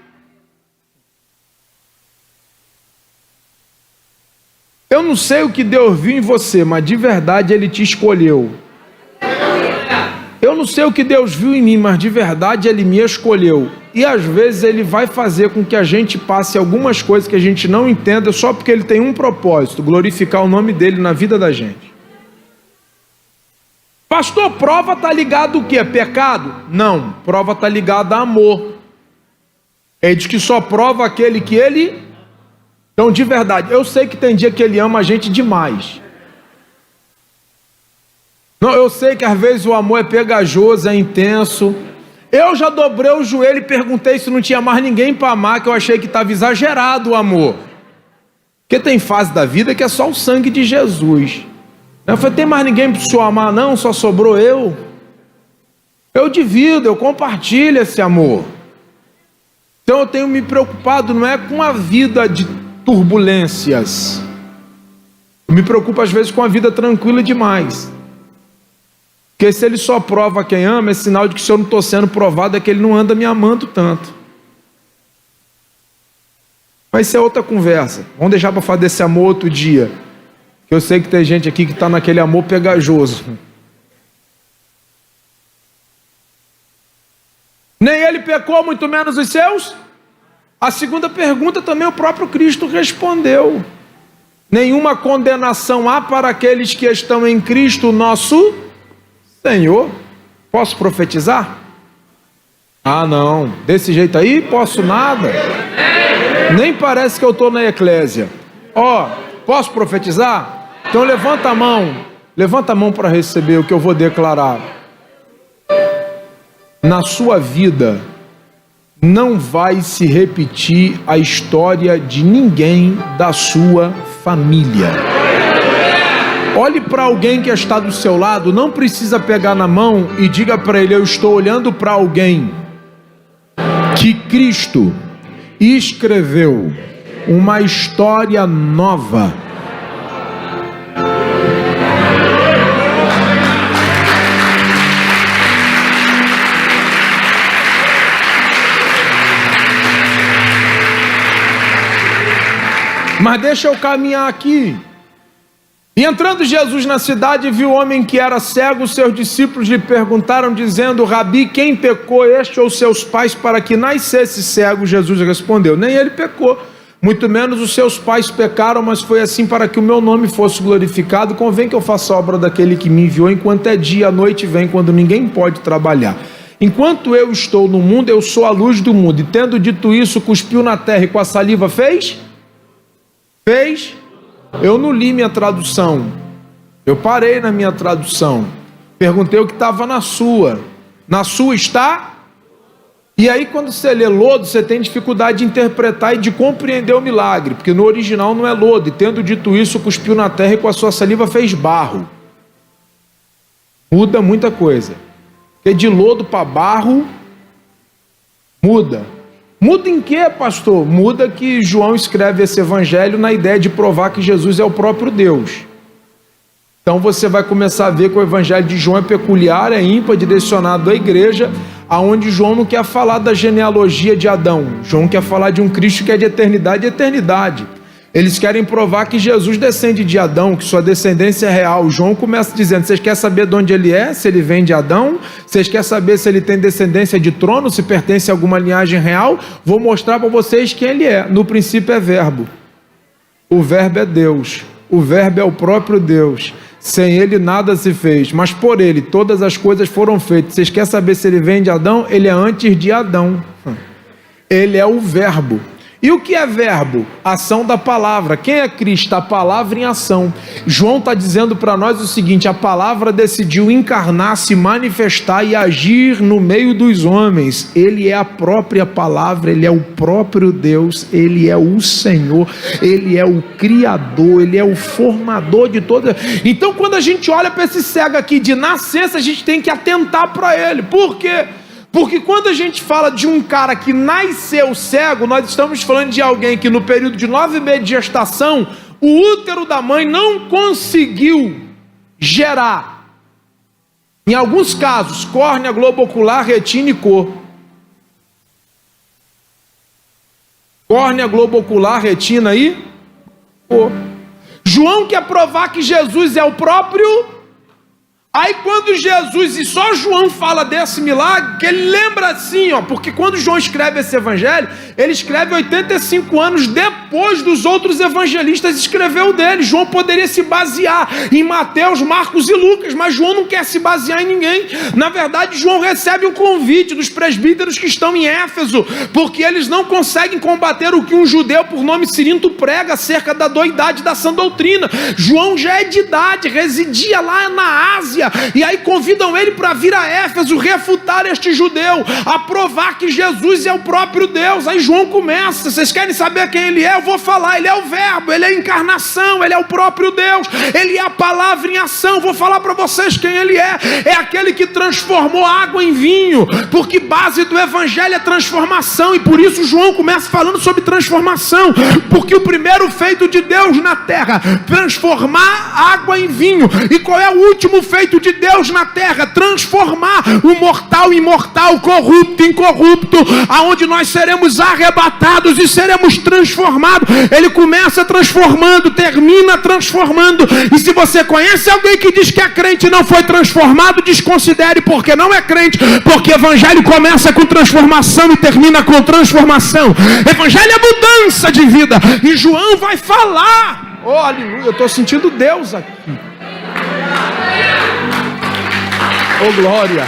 Speaker 2: Eu não sei o que Deus viu em você, mas de verdade Ele te escolheu. Eu não sei o que Deus viu em mim, mas de verdade Ele me escolheu. E às vezes Ele vai fazer com que a gente passe algumas coisas que a gente não entenda, só porque Ele tem um propósito, glorificar o nome dEle na vida da gente. Pastor, prova está ligado o quê? Pecado? Não, prova está ligada a amor. Ele diz que só prova aquele que Ele... Então, de verdade, eu sei que tem dia que Ele ama a gente demais. Não, eu sei que às vezes o amor é pegajoso, é intenso. Eu já dobrei o joelho e perguntei se não tinha mais ninguém para amar, que eu achei que estava exagerado o amor. Porque tem fase da vida que é só o sangue de Jesus. Eu falei, tem mais ninguém para o senhor amar? Não, só sobrou eu. Eu divido, eu compartilho esse amor. Então eu tenho me preocupado, não é com a vida de turbulências. Eu me preocupo às vezes com a vida tranquila demais. Porque se ele só prova quem ama, é sinal de que se eu não estou sendo provado é que ele não anda me amando tanto. Mas isso é outra conversa. Vamos deixar para falar desse amor outro dia. Que eu sei que tem gente aqui que está naquele amor pegajoso. Nem ele pecou, muito menos os seus. A segunda pergunta também o próprio Cristo respondeu. Nenhuma condenação há para aqueles que estão em Cristo, nosso Senhor. Posso profetizar? Ah, não. Desse jeito aí, posso nada. Nem parece que eu estou na eclésia. Posso profetizar? Então levanta a mão. Levanta a mão para receber o que eu vou declarar. Na sua vida, não vai se repetir a história de ninguém da sua família. Olhe para alguém que está do seu lado, não precisa pegar na mão e diga para ele: eu estou olhando para alguém que Cristo escreveu uma história nova. Mas deixa eu caminhar aqui. E entrando Jesus na cidade, viu o homem que era cego. Seus discípulos lhe perguntaram, dizendo: Rabi, quem pecou, este ou seus pais, para que nascesse cego? Jesus respondeu: nem ele pecou, muito menos os seus pais pecaram, mas foi assim para que o meu nome fosse glorificado. Convém que eu faça a obra daquele que me enviou enquanto é dia, a noite vem, quando ninguém pode trabalhar. Enquanto eu estou no mundo, eu sou a luz do mundo. E tendo dito isso, cuspiu na terra e com a saliva fez? Eu não li minha tradução. Eu parei na minha tradução. Perguntei o que estava na sua. Na sua está? E aí quando você lê lodo, você tem dificuldade de interpretar e de compreender o milagre. Porque no original não é lodo. E tendo dito isso, cuspiu na terra e com a sua saliva fez barro. Muda muita coisa. Porque de lodo para barro, muda. Muda em quê, pastor? Muda que João escreve esse evangelho na ideia de provar que Jesus é o próprio Deus. Então você vai começar a ver que o evangelho de João é peculiar, é ímpar, direcionado à igreja, aonde João não quer falar da genealogia de Adão. João quer falar de um Cristo que é de eternidade e eternidade. Eles querem provar que Jesus descende de Adão, que sua descendência é real. João começa dizendo: vocês querem saber de onde ele é, se ele vem de Adão? Vocês querem saber se ele tem descendência de trono, se pertence a alguma linhagem real? Vou mostrar para vocês quem ele é. No princípio é verbo. O verbo é Deus. O verbo é o próprio Deus. Sem ele nada se fez, mas por ele todas as coisas foram feitas. Vocês querem saber se ele vem de Adão? Ele é antes de Adão. Ele é o verbo. E o que é verbo? Ação da palavra. Quem é Cristo? A palavra em ação. João está dizendo para nós o seguinte: a palavra decidiu encarnar, se manifestar e agir no meio dos homens. Ele é a própria palavra, ele é o próprio Deus, ele é o Senhor, ele é o Criador, ele é o formador de toda. Então quando a gente olha para esse cego aqui de nascença, a gente tem que atentar para ele. Por quê? Porque quando a gente fala de um cara que nasceu cego, nós estamos falando de alguém que no período de 9 meses de gestação, o útero da mãe não conseguiu gerar, em alguns casos, córnea, globo ocular, retina e cor. Córnea, globo ocular, retina e cor. João quer provar que Jesus é o próprio. Aí quando Jesus, e só João fala desse milagre, que ele lembra assim, porque quando João escreve esse evangelho, ele escreve 85 anos depois dos outros evangelistas escreveu dele. João poderia se basear em Mateus, Marcos e Lucas, mas João não quer se basear em ninguém. Na verdade, João recebe um convite dos presbíteros que estão em Éfeso, porque eles não conseguem combater o que um judeu por nome Cirinto prega acerca da doidade da sã doutrina. João já é de idade, residia lá na Ásia, Samaria. E aí convidam ele para vir a Éfeso, refutar este judeu, a provar que Jesus é o próprio Deus. Aí João começa: vocês querem saber quem ele é? Eu vou falar. Ele é o verbo, ele é a encarnação, ele é o próprio Deus, ele é a palavra em ação. Vou falar para vocês quem ele é. É aquele que transformou água em vinho, porque base do evangelho é transformação, e por isso João começa falando sobre transformação, porque o primeiro feito de Deus na terra, transformar água em vinho. E qual é o último feito de Deus na terra? Transformar o mortal em imortal, corrupto em incorrupto, aonde nós seremos arrebatados e seremos transformados. Ele começa transformando, termina transformando. E se você conhece alguém que diz que é crente e não foi transformado, desconsidere, porque não é crente, porque evangelho começa com transformação e termina com transformação. Evangelho é mudança de vida, e João vai falar. Oh, aleluia, eu estou sentindo Deus aqui. Oh, glória.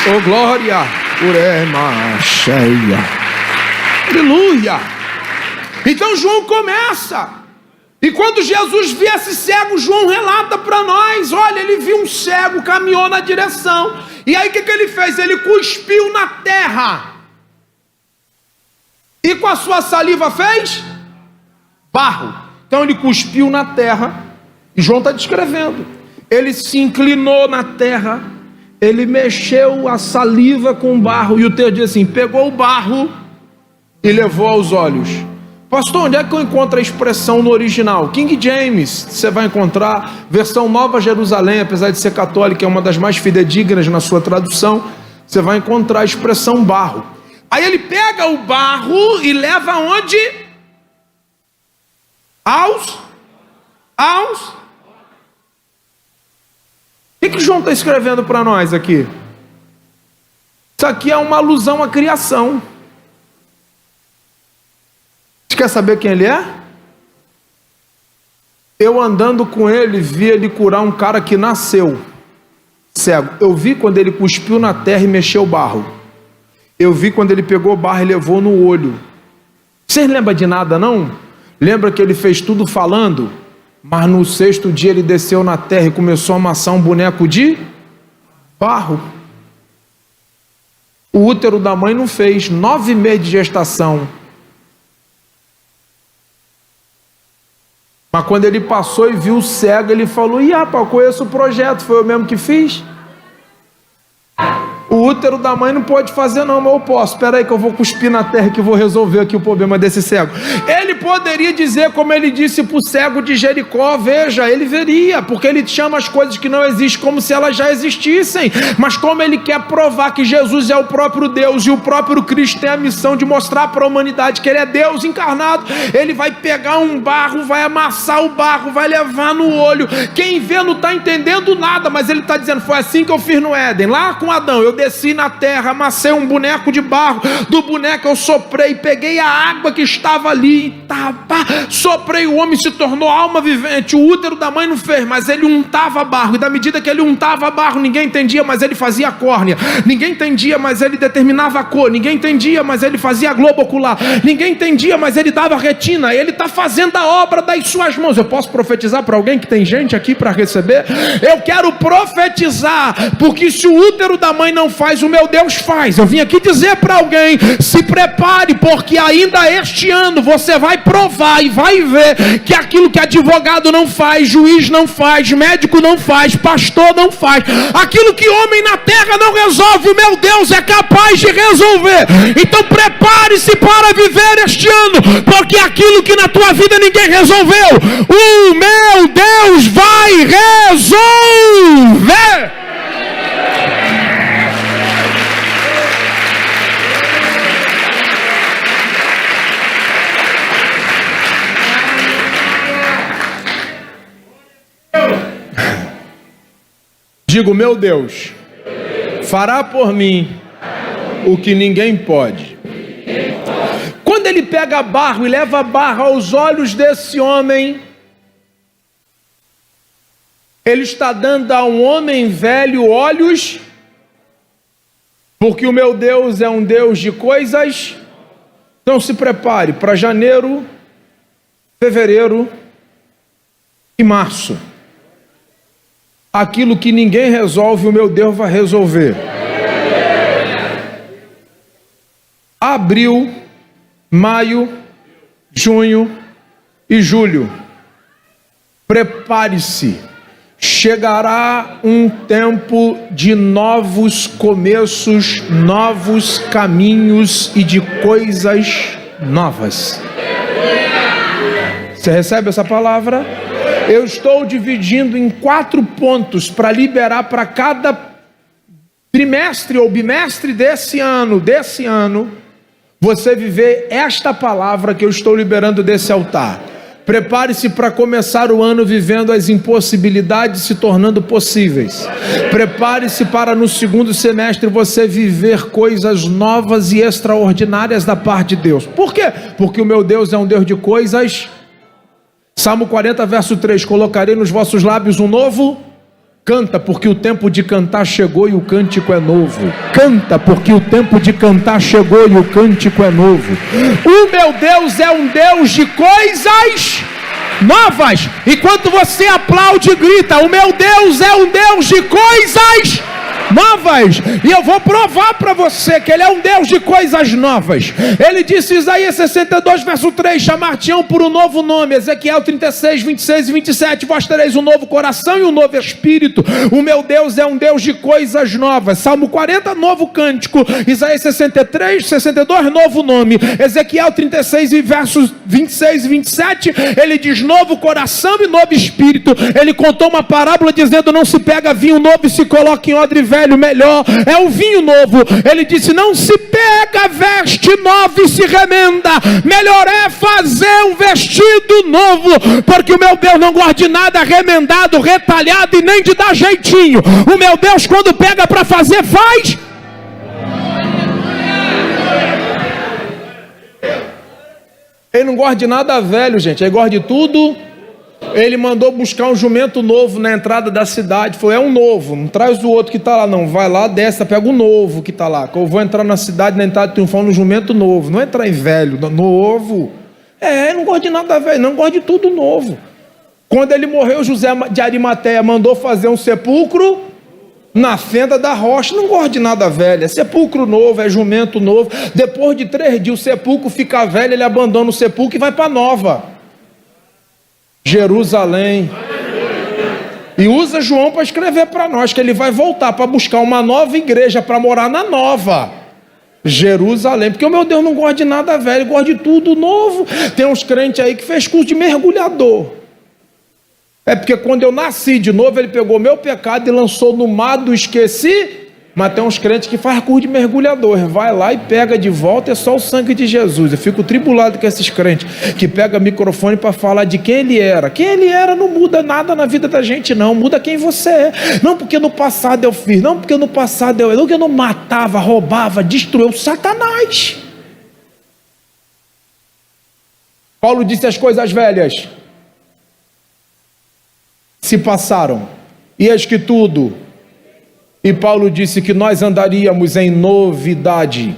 Speaker 2: Oh, glória. Urema cheia. Aleluia. Então João começa. E quando Jesus vê esse cego, João relata para nós: olha, ele viu um cego, caminhou na direção. E aí o que ele fez? Ele cuspiu na terra. E com a sua saliva fez barro. Então ele cuspiu na terra. E João está descrevendo. Ele se inclinou na terra. Ele mexeu a saliva com o barro. E o texto diz assim: pegou o barro e levou aos olhos. Pastor, onde é que eu encontro a expressão no original? King James, você vai encontrar. Versão Nova Jerusalém, apesar de ser católica, é uma das mais fidedignas na sua tradução. Você vai encontrar a expressão barro. Aí ele pega o barro e leva aonde? Aos? O que João está escrevendo para nós aqui? Isso aqui é uma alusão à criação. Você quer saber quem ele é? Eu andando com ele, vi ele curar um cara que nasceu cego. Eu vi quando ele cuspiu na terra e mexeu o barro. Eu vi quando ele pegou o barro e levou no olho. Vocês lembram de nada, não? Lembra que ele fez tudo falando? Mas no sexto dia ele desceu na terra e começou a amassar um boneco de barro. O útero da mãe não fez. 9 meses de gestação. Mas quando ele passou e viu o cego, ele falou: ih, rapaz, eu conheço o projeto, foi eu mesmo que fiz. O útero da mãe não pode fazer não, mas eu posso. Espera aí que eu vou cuspir na terra que eu vou resolver aqui o problema desse cego. Ele poderia dizer, como ele disse para o cego de Jericó: veja, ele veria, porque ele chama as coisas que não existem como se elas já existissem. Mas como ele quer provar que Jesus é o próprio Deus e o próprio Cristo tem a missão de mostrar para a humanidade que ele é Deus encarnado, ele vai pegar um barro, vai amassar o barro, vai levar no olho. Quem vê não está entendendo nada, mas ele está dizendo: foi assim que eu fiz no Éden, lá com Adão. Eu desci na terra, amassei um boneco de barro, do boneco eu soprei, peguei a água que estava ali, soprei, o homem se tornou alma vivente. O útero da mãe não fez, mas ele untava barro, e da medida que ele untava barro, ninguém entendia, mas ele fazia a córnea, ninguém entendia, mas ele determinava a cor, ninguém entendia, mas ele fazia a globo ocular, ninguém entendia, mas ele dava a retina. Ele está fazendo a obra das suas mãos. Eu posso profetizar para alguém que tem gente aqui para receber? Eu quero profetizar, porque se o útero da mãe não faz, o meu Deus faz. Eu vim aqui dizer para alguém: se prepare, porque ainda este ano você vai provar e vai ver que aquilo que advogado não faz, juiz não faz, médico não faz, pastor não faz, aquilo que homem na terra não resolve, o meu Deus é capaz de resolver. Então prepare-se para viver este ano, porque aquilo que na tua vida ninguém resolveu, o meu Deus vai resolver. Digo: meu Deus fará por mim o que ninguém pode. Quando ele pega barro e leva barro aos olhos desse homem, ele está dando a um homem velho olhos, porque o meu Deus é um Deus de coisas. Então se prepare para janeiro, fevereiro e março. aquilo que ninguém resolve, o meu Deus vai resolver. Abril, maio, junho e julho. Prepare-se. Chegará um tempo de novos começos, novos caminhos e de coisas novas. Você recebe essa palavra? Eu estou dividindo em 4 pontos para liberar para cada trimestre ou bimestre desse ano, você viver esta palavra que eu estou liberando desse altar. Prepare-se para começar o ano vivendo as impossibilidades se tornando possíveis. Prepare-se para no segundo semestre você viver coisas novas e extraordinárias da parte de Deus. Por quê? Porque o meu Deus é um Deus de coisas. Salmo 40, verso 3, colocarei nos vossos lábios um novo. Canta, porque o tempo de cantar chegou e o cântico é novo. Canta, porque o tempo de cantar chegou e o cântico é novo. O meu Deus é um Deus de coisas novas. Enquanto você aplaude e grita, o meu Deus é um Deus de coisas novas. E eu vou provar para você que Ele é um Deus de coisas novas. Ele disse em Isaías 62, verso 3, chamar-te-ão por um novo nome. Ezequiel 36, 26 e 27, vós tereis um novo coração e um novo espírito. O meu Deus é um Deus de coisas novas. Salmo 40, novo cântico. Isaías 63, 62, novo nome. Ezequiel 36, versos 26 e 27, ele diz novo coração e novo espírito. Ele contou uma parábola dizendo, não se pega vinho novo e se coloca em odre velho, melhor é o vinho novo. Ele disse, não se pega veste nova e se remenda, melhor é fazer um vestido novo, porque o meu Deus não gosta de nada remendado, retalhado e nem de dar jeitinho. O meu Deus, quando pega para fazer, faz. Ele não gosta de nada velho, gente, ele gosta de tudo. Ele mandou buscar um jumento novo na entrada da cidade. Falou, é um novo, não traz o outro que está lá não. Vai lá, desce, pega o novo que está lá. Que eu vou entrar na cidade, na entrada triunfal, no jumento novo. Não entrar em velho, novo. Não gosta de nada velho, não gosta de tudo novo. Quando ele morreu, José de Arimateia mandou fazer um sepulcro na fenda da rocha. Não gosta de nada velho, é sepulcro novo, é jumento novo. Depois de 3 dias o sepulcro fica velho, ele abandona o sepulcro e vai para nova Jerusalém. E usa João para escrever para nós que ele vai voltar para buscar uma nova igreja para morar na nova Jerusalém, porque o meu Deus não gosta de nada velho, ele gosta de tudo novo. Tem uns crentes aí que fez curso de mergulhador. É porque quando eu nasci de novo, ele pegou meu pecado e lançou no mar do esqueci. Mas tem uns crentes que faz curso de mergulhador, vai lá e pega de volta, é só o sangue de Jesus. Eu fico tribulado com esses crentes que pegam microfone para falar de quem ele era. Quem ele era não muda nada na vida da gente não, muda quem você é. Não porque no passado eu fiz, não porque no passado eu não matava, roubava, destruiu Satanás. Paulo disse as coisas velhas se passaram, e eis que tudo. E Paulo disse que nós andaríamos em novidade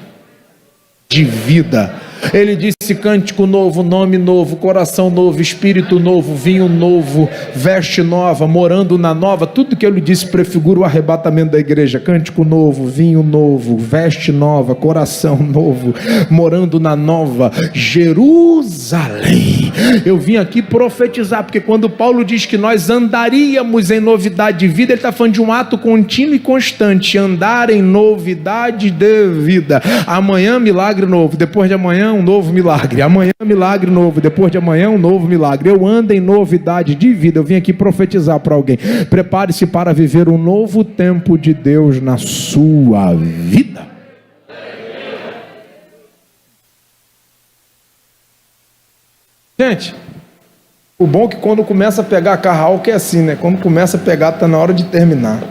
Speaker 2: de vida. Ele disse cântico novo, nome novo, coração novo, espírito novo, vinho novo, veste nova, morando na nova. Tudo que ele disse prefigura o arrebatamento da igreja. Cântico novo, vinho novo, veste nova, coração novo, morando na nova Jerusalém. Eu vim aqui profetizar, porque quando Paulo diz que nós andaríamos em novidade de vida, ele está falando de um ato contínuo e constante. Andar em novidade de vida. Amanhã milagre novo, depois de amanhã um novo milagre, amanhã milagre novo, depois de amanhã um novo milagre. Eu ando em novidade de vida. Eu vim aqui profetizar para alguém. Prepare-se para viver um novo tempo de Deus na sua vida. Gente, o bom é que quando começa a pegar carral, que é assim, né? Quando começa a pegar, está na hora de terminar.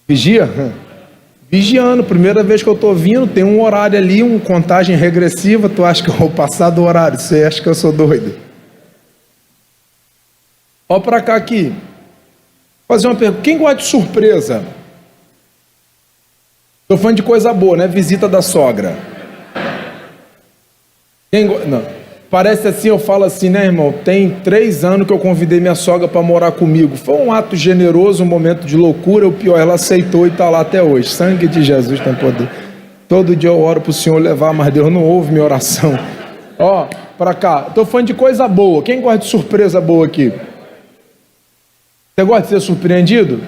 Speaker 2: Vigia? Vigiando, primeira vez que eu estou vindo, tem um horário ali, uma contagem regressiva. Tu acha que eu vou passar do horário? Você acha que eu sou doido? Olha para cá aqui. Vou fazer uma pergunta. Quem gosta de surpresa? Estou falando de coisa boa, né? Visita da sogra. Não. Parece assim, eu falo assim, né, irmão? Tem 3 anos que eu convidei minha sogra para morar comigo. Foi um ato generoso, um momento de loucura. O pior, ela aceitou e está lá até hoje. Sangue de Jesus tem poder. Todo dia eu oro para o Senhor levar, mas Deus não ouve minha oração. Ó, para cá. Estou falando de coisa boa. Quem gosta de surpresa boa aqui? Você gosta de ser surpreendido?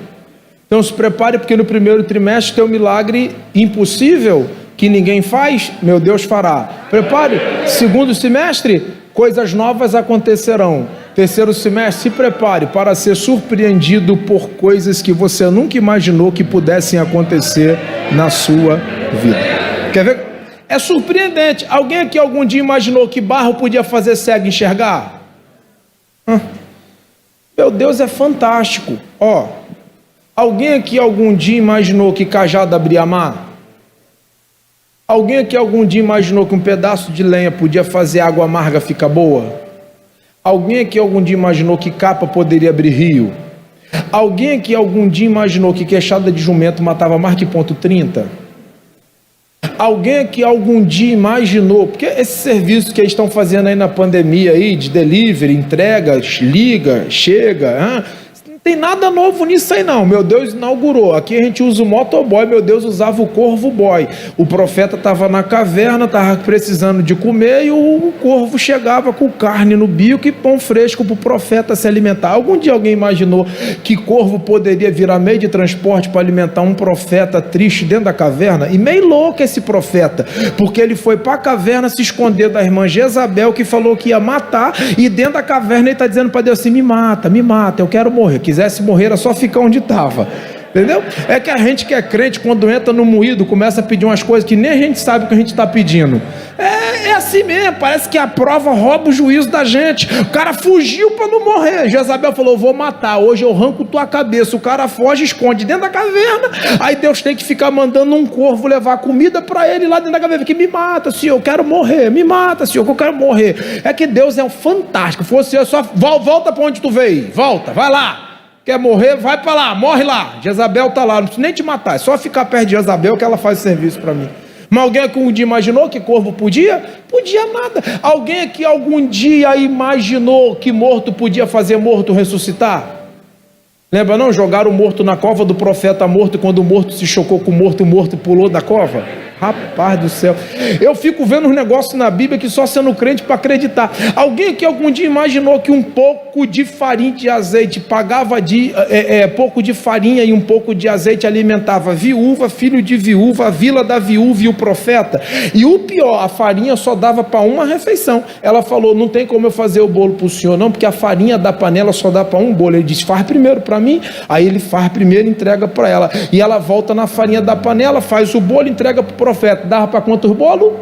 Speaker 2: Então se prepare, porque no primeiro trimestre tem um milagre impossível que ninguém faz, meu Deus fará. Prepare. Segundo semestre, coisas novas acontecerão. Terceiro semestre, se prepare para ser surpreendido por coisas que você nunca imaginou que pudessem acontecer na sua vida. Quer ver? É surpreendente. Alguém aqui algum dia imaginou que barro podia fazer cego enxergar? Meu Deus, é fantástico. Ó, alguém aqui algum dia imaginou que cajado abria mar? Alguém aqui algum dia imaginou que um pedaço de lenha podia fazer água amarga ficar boa? Alguém aqui algum dia imaginou que capa poderia abrir rio? Alguém aqui algum dia imaginou que queixada de jumento matava mais que ponto 30? Alguém aqui algum dia imaginou, porque esse serviço que eles estão fazendo aí na pandemia aí, de delivery, entregas, liga, chega, não tem nada novo nisso aí não. Meu Deus inaugurou. Aqui a gente usa o motoboy, meu Deus usava o corvo boy. O profeta estava na caverna, estava precisando de comer e o corvo chegava com carne no bico e pão fresco para o profeta se alimentar. Algum dia alguém imaginou que corvo poderia virar meio de transporte para alimentar um profeta triste dentro da caverna? E meio louco esse profeta, porque ele foi para a caverna se esconder da irmã Jezabel, que falou que ia matar, e dentro da caverna ele está dizendo para Deus assim: me mata, eu quero morrer. Quisesse morrer era só ficar onde estava. Entendeu? É que a gente que é crente, quando entra no moído, começa a pedir umas coisas que nem a gente sabe o que a gente está pedindo. É assim mesmo, parece que a prova rouba o juízo da gente. O cara fugiu para não morrer. Jezabel falou: vou matar, hoje eu arranco tua cabeça. O cara foge, esconde dentro da caverna. Aí Deus tem que ficar mandando um corvo levar comida para ele lá dentro da caverna. Que me mata, Senhor, eu quero morrer. Me mata, Senhor, que eu quero morrer. É que Deus é um fantástico. Fosse eu só volta para onde tu veio. Volta, vai lá. Quer morrer? Vai para lá, morre lá. Jezabel está lá, não precisa nem te matar, é só ficar perto de Jezabel que ela faz serviço para mim. Mas alguém aqui um dia imaginou que corvo podia? Podia nada. Alguém aqui algum dia imaginou que morto podia fazer morto ressuscitar? Lembra não? Jogaram o morto na cova do profeta morto, e quando o morto se chocou com o morto pulou da cova. Rapaz do céu, eu fico vendo uns negócios na Bíblia que só sendo crente para acreditar. Alguém que algum dia imaginou que um pouco de farinha de azeite pagava pouco de farinha e um pouco de azeite alimentava viúva, filho de viúva, a vila da viúva e o profeta? E o pior, a farinha só dava para uma refeição. Ela falou: não tem como eu fazer o bolo para o senhor não, porque a farinha da panela só dá para um bolo. Ele disse: faz primeiro para mim. Aí ele faz primeiro e entrega para ela, e ela volta na farinha da panela, faz o bolo e entrega para o profeta. Dava para quantos bolos?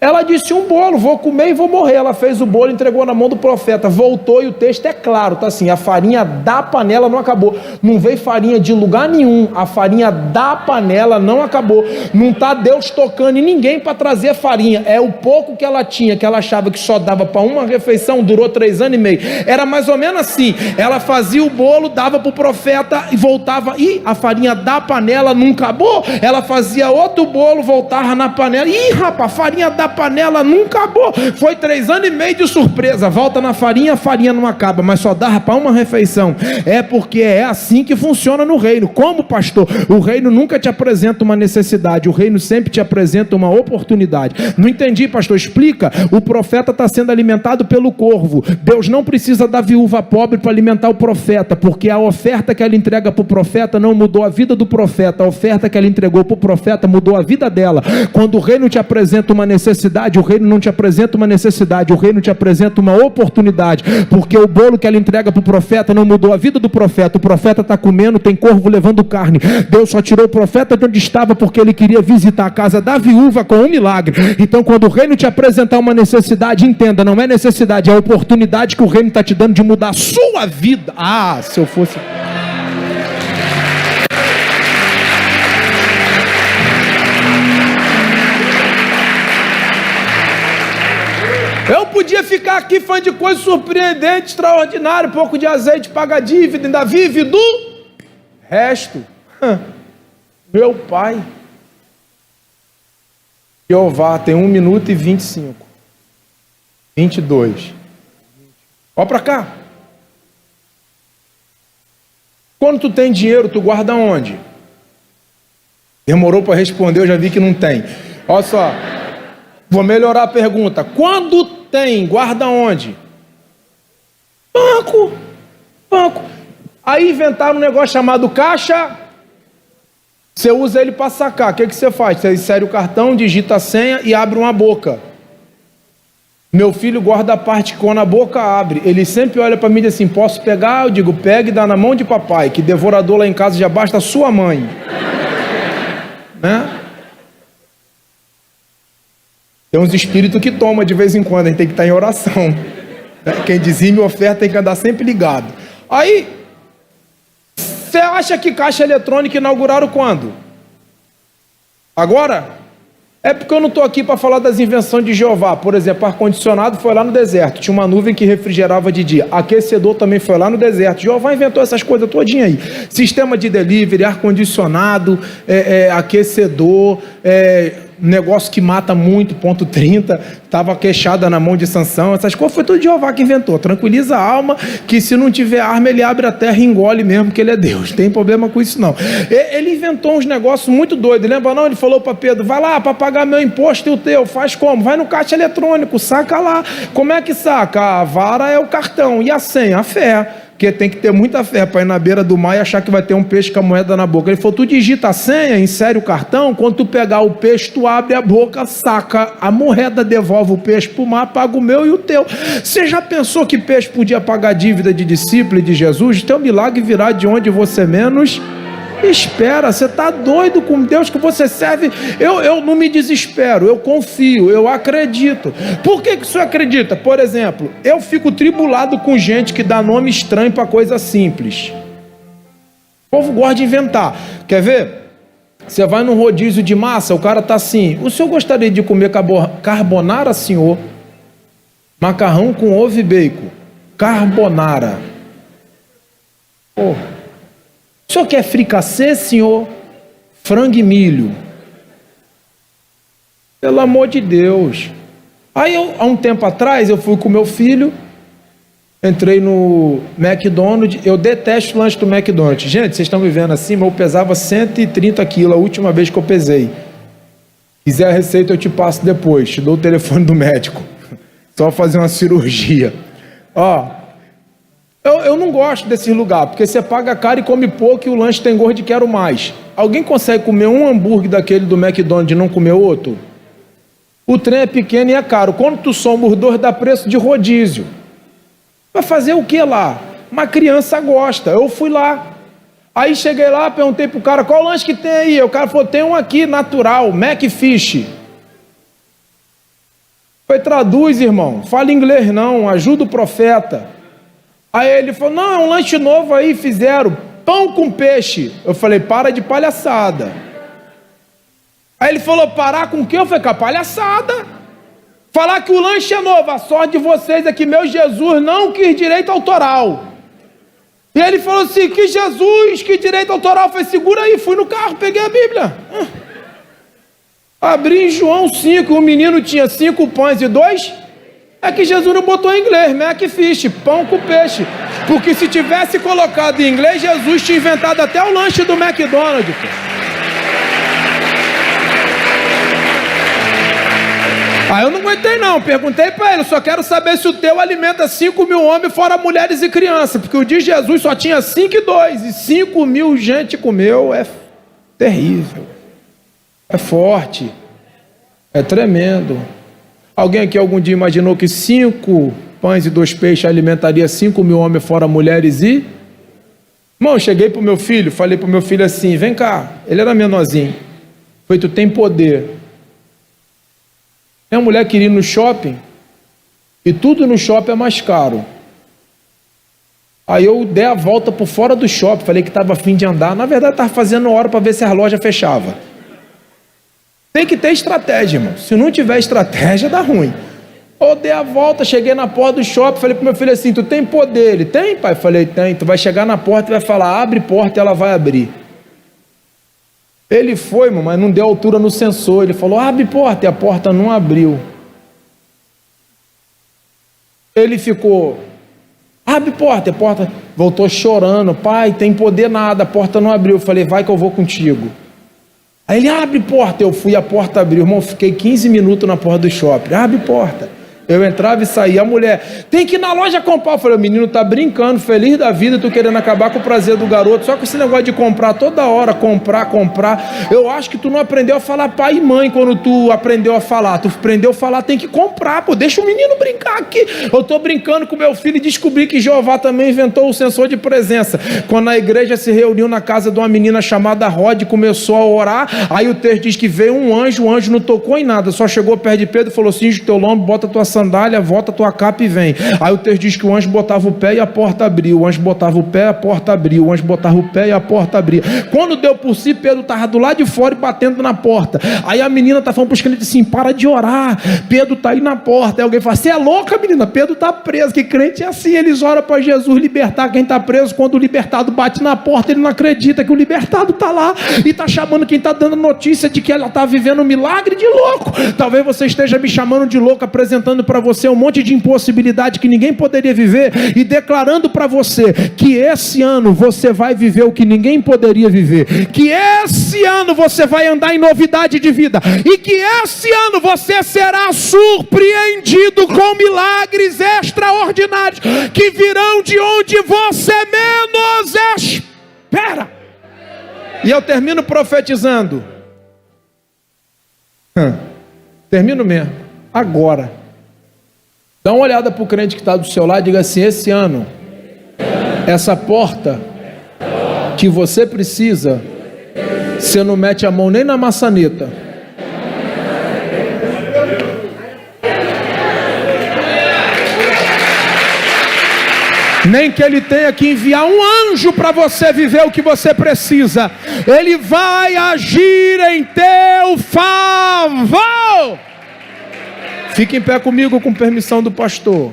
Speaker 2: Ela disse: um bolo, vou comer e vou morrer. Ela fez o bolo, entregou na mão do profeta, voltou e o texto é claro, tá assim: a farinha da panela não acabou. Não veio farinha de lugar nenhum, a farinha da panela não acabou. Não está Deus tocando em ninguém para trazer farinha. É o pouco que ela tinha, que ela achava que só dava para uma refeição, durou 3 anos e meio. Era mais ou menos assim: ela fazia o bolo, dava para o profeta e voltava, e a farinha da panela não acabou. Ela fazia outro bolo, voltava na panela, e rapaz, a farinha da panela nunca acabou. Foi 3 anos e meio de surpresa. Volta na farinha, a farinha não acaba, mas só dá para uma refeição. É porque é assim que funciona no reino. Como, pastor? O reino nunca te apresenta uma necessidade, o reino sempre te apresenta uma oportunidade. Não entendi, pastor, explica. O profeta está sendo alimentado pelo corvo. Deus não precisa da viúva pobre para alimentar o profeta, porque a oferta que ela entrega para o profeta não mudou a vida do profeta. A oferta que ela entregou para o profeta mudou a vida dela. Quando o reino te apresenta uma necessidade, o reino não te apresenta uma necessidade, o reino te apresenta uma oportunidade, porque o bolo que ela entrega para o profeta não mudou a vida do profeta. O profeta está comendo, tem corvo levando carne. Deus só tirou o profeta de onde estava porque ele queria visitar a casa da viúva com um milagre. Então, quando o reino te apresentar uma necessidade, entenda, não é necessidade, é a oportunidade que o reino está te dando de mudar a sua vida. Ah, se eu fosse... Eu podia ficar aqui falando de coisa surpreendente, extraordinária, um pouco de azeite, paga dívida, ainda vive do resto. Meu pai. Jeová tem 1 minuto e 25. 22. Olha para cá. Quando tu tem dinheiro, tu guarda onde? Demorou para responder, eu já vi que não tem. Olha só. Vou melhorar a pergunta. Quando tem, guarda onde? Banco. Banco. Aí inventaram um negócio chamado caixa. Você usa ele para sacar. O que você faz? Você insere o cartão, digita a senha e abre uma boca. Meu filho guarda a parte que quando a boca abre, ele sempre olha para mim e diz assim, posso pegar? Eu digo, pega e dá na mão de papai, que devorador lá em casa já basta a sua mãe. Né? Tem uns espíritos que tomam de vez em quando, a gente tem que estar em oração. Quem dizime oferta tem que andar sempre ligado. Aí, você acha que caixa eletrônica inauguraram quando? Agora? É porque eu não estou aqui para falar das invenções de Jeová. Por exemplo, ar-condicionado foi lá no deserto. Tinha uma nuvem que refrigerava de dia. Aquecedor também foi lá no deserto. Jeová inventou essas coisas todinha aí. Sistema de delivery, ar-condicionado, aquecedor, negócio que mata muito, ponto 30, estava queixada na mão de Sansão. Essas coisas foi tudo Jeová que inventou. Tranquiliza a alma, que se não tiver arma, ele abre a terra e engole mesmo, que ele é Deus. Não tem problema com isso, não. Ele inventou uns negócios muito doidos. Lembra não? Ele falou para Pedro, vai lá para pagar meu imposto e o teu. Faz como? Vai no caixa eletrônico, saca lá. Como é que saca? A vara é o cartão e a senha, a fé. Porque tem que ter muita fé para ir na beira do mar e achar que vai ter um peixe com a moeda na boca. Ele falou, tu digita a senha, insere o cartão, quando tu pegar o peixe, tu abre a boca, saca a moeda, devolve o peixe para o mar, paga o meu e o teu. Você já pensou que peixe podia pagar dívida de discípulo e de Jesus? Teu milagre virá de onde você menos espera. Você está doido com Deus que você serve? Eu não me desespero, eu confio, eu acredito. Por que você acredita? Por exemplo, eu fico tribulado com gente que dá nome estranho para coisa simples. O povo gosta de inventar. Quer ver? Você vai num rodízio de massa, o cara está assim, o senhor gostaria de comer carbonara, senhor? Macarrão com ovo e bacon. Carbonara. Porra. O senhor quer fricassê, senhor? Frango e milho. Pelo amor de Deus. Aí, há um tempo atrás, eu fui com meu filho, entrei no McDonald's. Eu detesto o lanche do McDonald's. Gente, vocês estão me vendo assim, mas eu pesava 130 quilos a última vez que eu pesei. Quiser a receita, eu te passo depois. Te dou o telefone do médico. Só fazer uma cirurgia. Ó. Eu não gosto desse lugar, porque você paga caro e come pouco e o lanche tem gosto de quero mais. Alguém consegue comer um hambúrguer daquele do McDonald's e não comer outro? O trem é pequeno e é caro. Quando tu soma os dois, dá preço de rodízio. Vai fazer o que lá? Uma criança gosta. Eu fui lá. Aí cheguei lá, perguntei pro cara, qual lanche que tem aí? O cara falou, tem um aqui, natural, Macfish. Foi, traduz, irmão. Fala inglês não, ajuda o profeta. Aí ele falou, não, é um lanche novo aí, fizeram pão com peixe. Eu falei, para de palhaçada. Aí ele falou, parar com o quê? Eu falei, com a palhaçada. Falar que o lanche é novo, a sorte de vocês é que meu Jesus não quis direito autoral. E ele falou assim, que Jesus, que direito autoral? Eu falei, segura aí, fui no carro, peguei a Bíblia. Abri em João 5, o menino tinha 5 pães e 2... É que Jesus não botou em inglês, Macfish, pão com peixe. Porque se tivesse colocado em inglês, Jesus tinha inventado até o lanche do McDonald's. Aí eu não aguentei não, perguntei para ele, só quero saber se o teu alimenta 5.000 homens, fora mulheres e crianças. Porque o de Jesus só tinha 5 e 2, e 5.000 gente comeu, é terrível. É forte, é tremendo. Alguém aqui algum dia imaginou que 5 pães e 2 peixes alimentaria 5.000 homens fora mulheres e... Irmão, cheguei pro meu filho, falei pro meu filho assim, vem cá, ele era menorzinho. Falei, tu tem poder. Tem uma mulher que iria no shopping, e tudo no shopping é mais caro. Aí eu dei a volta por fora do shopping, falei que estava a fim de andar. Na verdade, estava fazendo hora para ver se a loja fechava. Tem que ter estratégia, irmão. Se não tiver estratégia, dá ruim. Eu dei a volta, cheguei na porta do shopping, falei pro meu filho assim, tu tem poder? Ele, tem, pai? Falei, tem. Tu vai chegar na porta e vai falar, abre porta e ela vai abrir. Ele foi, irmão, mas não deu altura no sensor. Ele falou, abre porta, e a porta não abriu. Ele ficou, abre porta, a porta voltou chorando, pai, tem poder nada, a porta não abriu. Eu falei, vai que eu vou contigo. Aí ele, abre porta, eu fui, a porta abriu, irmão, fiquei 15 minutos na porta do shopping, abre porta. Eu entrava e saía, a mulher, tem que ir na loja comprar. Eu falei, o menino tá brincando, feliz da vida, tu querendo acabar com o prazer do garoto, só com esse negócio de comprar toda hora, comprar. Eu acho que tu não aprendeu a falar pai e mãe quando tu aprendeu a falar. Tu aprendeu a falar, tem que comprar, pô, deixa o menino brincar aqui. Eu tô brincando com meu filho e descobri que Jeová também inventou o sensor de presença. Quando a igreja se reuniu na casa de uma menina chamada Rod, começou a orar, aí o texto diz que veio um anjo, o anjo não tocou em nada, só chegou perto de Pedro e falou, cinge o teu lombo, bota a tua sandália, volta a tua capa e vem. Aí o texto diz que o anjo botava o pé e a porta abriu, o anjo botava o pé e a porta abriu, o anjo botava o pé e a porta abria. Quando deu por si, Pedro estava do lado de fora e batendo na porta. Aí a menina está falando para os crentes assim, para de orar, Pedro está aí na porta. Aí alguém fala, você é louca, menina, Pedro está preso. Que crente é assim, eles oram para Jesus libertar quem está preso. Quando o libertado bate na porta, ele não acredita que o libertado está lá e está chamando quem está dando notícia de que ela está vivendo um milagre de louco. Talvez você esteja me chamando de louco, apresentando para você um monte de impossibilidade que ninguém poderia viver e declarando para você que esse ano você vai viver o que ninguém poderia viver, que esse ano você vai andar em novidade de vida e que esse ano você será surpreendido com milagres extraordinários que virão de onde você menos espera. E eu termino profetizando. Termino mesmo. Agora. Dá uma olhada para o crente que está do seu lado e diga assim, esse ano, essa porta que você precisa, você não mete a mão nem na maçaneta. Nem que ele tenha que enviar um anjo para você viver o que você precisa. Ele vai agir em teu favor. Fique em pé comigo com permissão do pastor.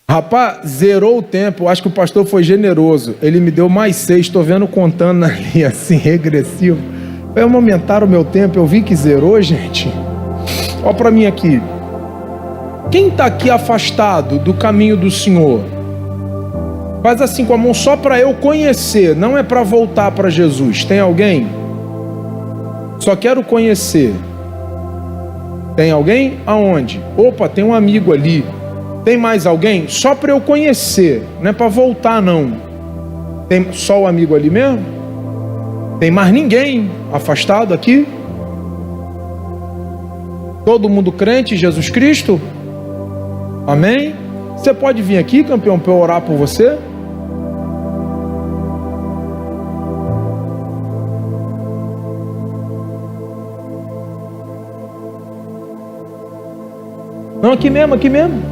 Speaker 2: Rapaz, zerou o tempo. Acho que o pastor foi generoso. Ele me deu mais 6. Estou vendo contando ali assim, regressivo. Vamos aumentar o meu tempo. Eu vi que zerou, gente. Olha para mim aqui. Quem está aqui afastado do caminho do Senhor? Faz assim com a mão só para eu conhecer, não é para voltar para Jesus. Tem alguém? Só quero conhecer. Tem alguém? Aonde? Opa, tem um amigo ali. Tem mais alguém? Só para eu conhecer, não é para voltar não. Tem só o amigo ali mesmo? Tem mais ninguém afastado aqui? Todo mundo crente em Jesus Cristo? Amém? Você pode vir aqui, campeão, para eu orar por você? Não, aqui mesmo,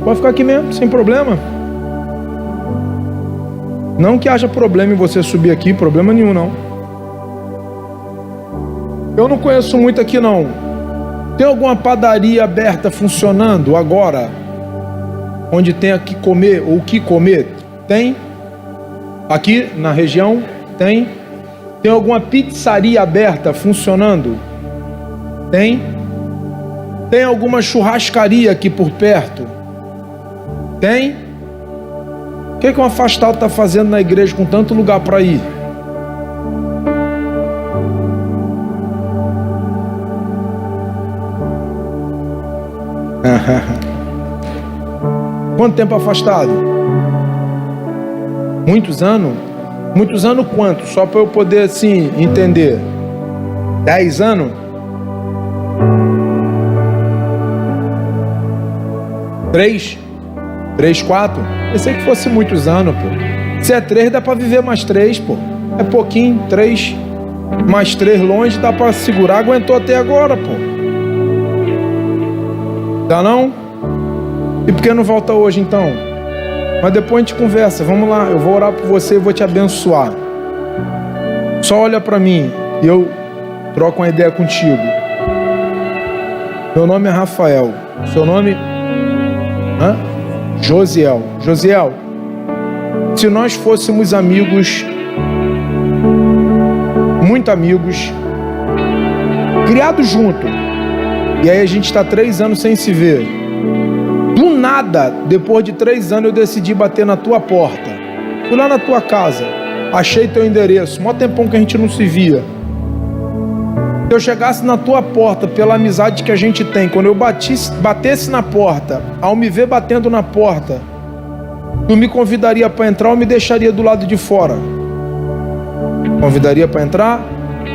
Speaker 2: pode ficar aqui mesmo, sem problema. Não que haja problema em você subir aqui, problema nenhum não. Eu não conheço muito aqui não. Tem alguma padaria aberta funcionando agora? Onde tem a que comer ou o que comer? Tem? Aqui na região? Tem? Tem alguma pizzaria aberta funcionando? Tem? Tem alguma churrascaria aqui por perto? Tem? O que um afastado está fazendo na igreja com tanto lugar para ir? Quanto tempo afastado? Muitos anos? Muitos anos quanto? Só para eu poder assim entender. 10 anos? 3? 3, 4? Pensei que fosse muitos anos, pô. Se é 3, dá para viver mais 3, pô. É pouquinho, 3. Mais 3 longe, dá para segurar. Aguentou até agora, pô. Dá não? E por que não volta hoje, então? Mas depois a gente conversa. Vamos lá, eu vou orar por você e vou te abençoar. Só olha para mim e eu troco uma ideia contigo. Meu nome é Rafael. Seu nome... Josiel. Josiel, se nós fôssemos amigos, muito amigos, criado junto. E aí a gente está 3 anos sem se ver. Do nada, depois de 3 anos, eu decidi bater na tua porta. Fui lá na tua casa, achei teu endereço, mó tempão que a gente não se via. Se eu chegasse na tua porta, pela amizade que a gente tem, quando eu batesse na porta, ao me ver batendo na porta, tu me convidaria para entrar ou me deixaria do lado de fora? Convidaria para entrar,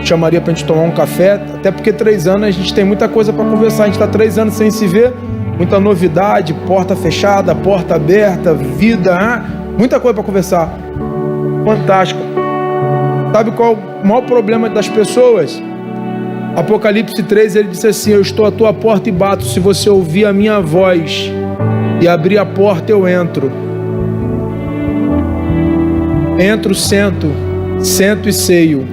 Speaker 2: chamaria para a gente tomar um café, até porque 3 anos a gente tem muita coisa para conversar, a gente está 3 anos sem se ver, muita novidade, porta fechada, porta aberta, vida, muita coisa para conversar. Fantástico. Sabe qual é o maior problema das pessoas? Apocalipse 3, ele disse assim: eu estou à tua porta e bato, se você ouvir a minha voz e abrir a porta, eu entro. Entro, sento e ceio.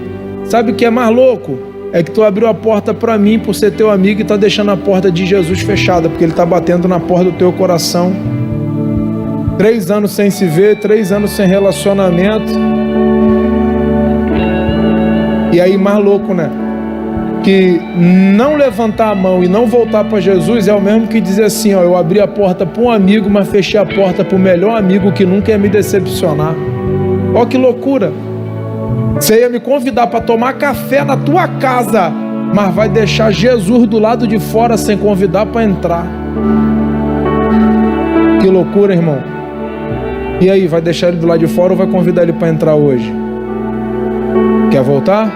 Speaker 2: Sabe o que é mais louco? É que tu abriu a porta para mim por ser teu amigo e tá deixando a porta de Jesus fechada, porque ele tá batendo na porta do teu coração. 3 anos sem se ver, 3 anos sem relacionamento. E aí mais louco, né? Que não levantar a mão e não voltar para Jesus é o mesmo que dizer assim, ó, eu abri a porta para um amigo, mas fechei a porta para o melhor amigo que nunca ia me decepcionar. Ó que loucura! Você ia me convidar para tomar café na tua casa, mas vai deixar Jesus do lado de fora sem convidar para entrar. Que loucura, irmão! E aí, vai deixar ele do lado de fora ou vai convidar ele para entrar hoje? Quer voltar?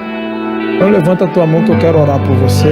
Speaker 2: Então levanta a tua mão que eu quero orar por você.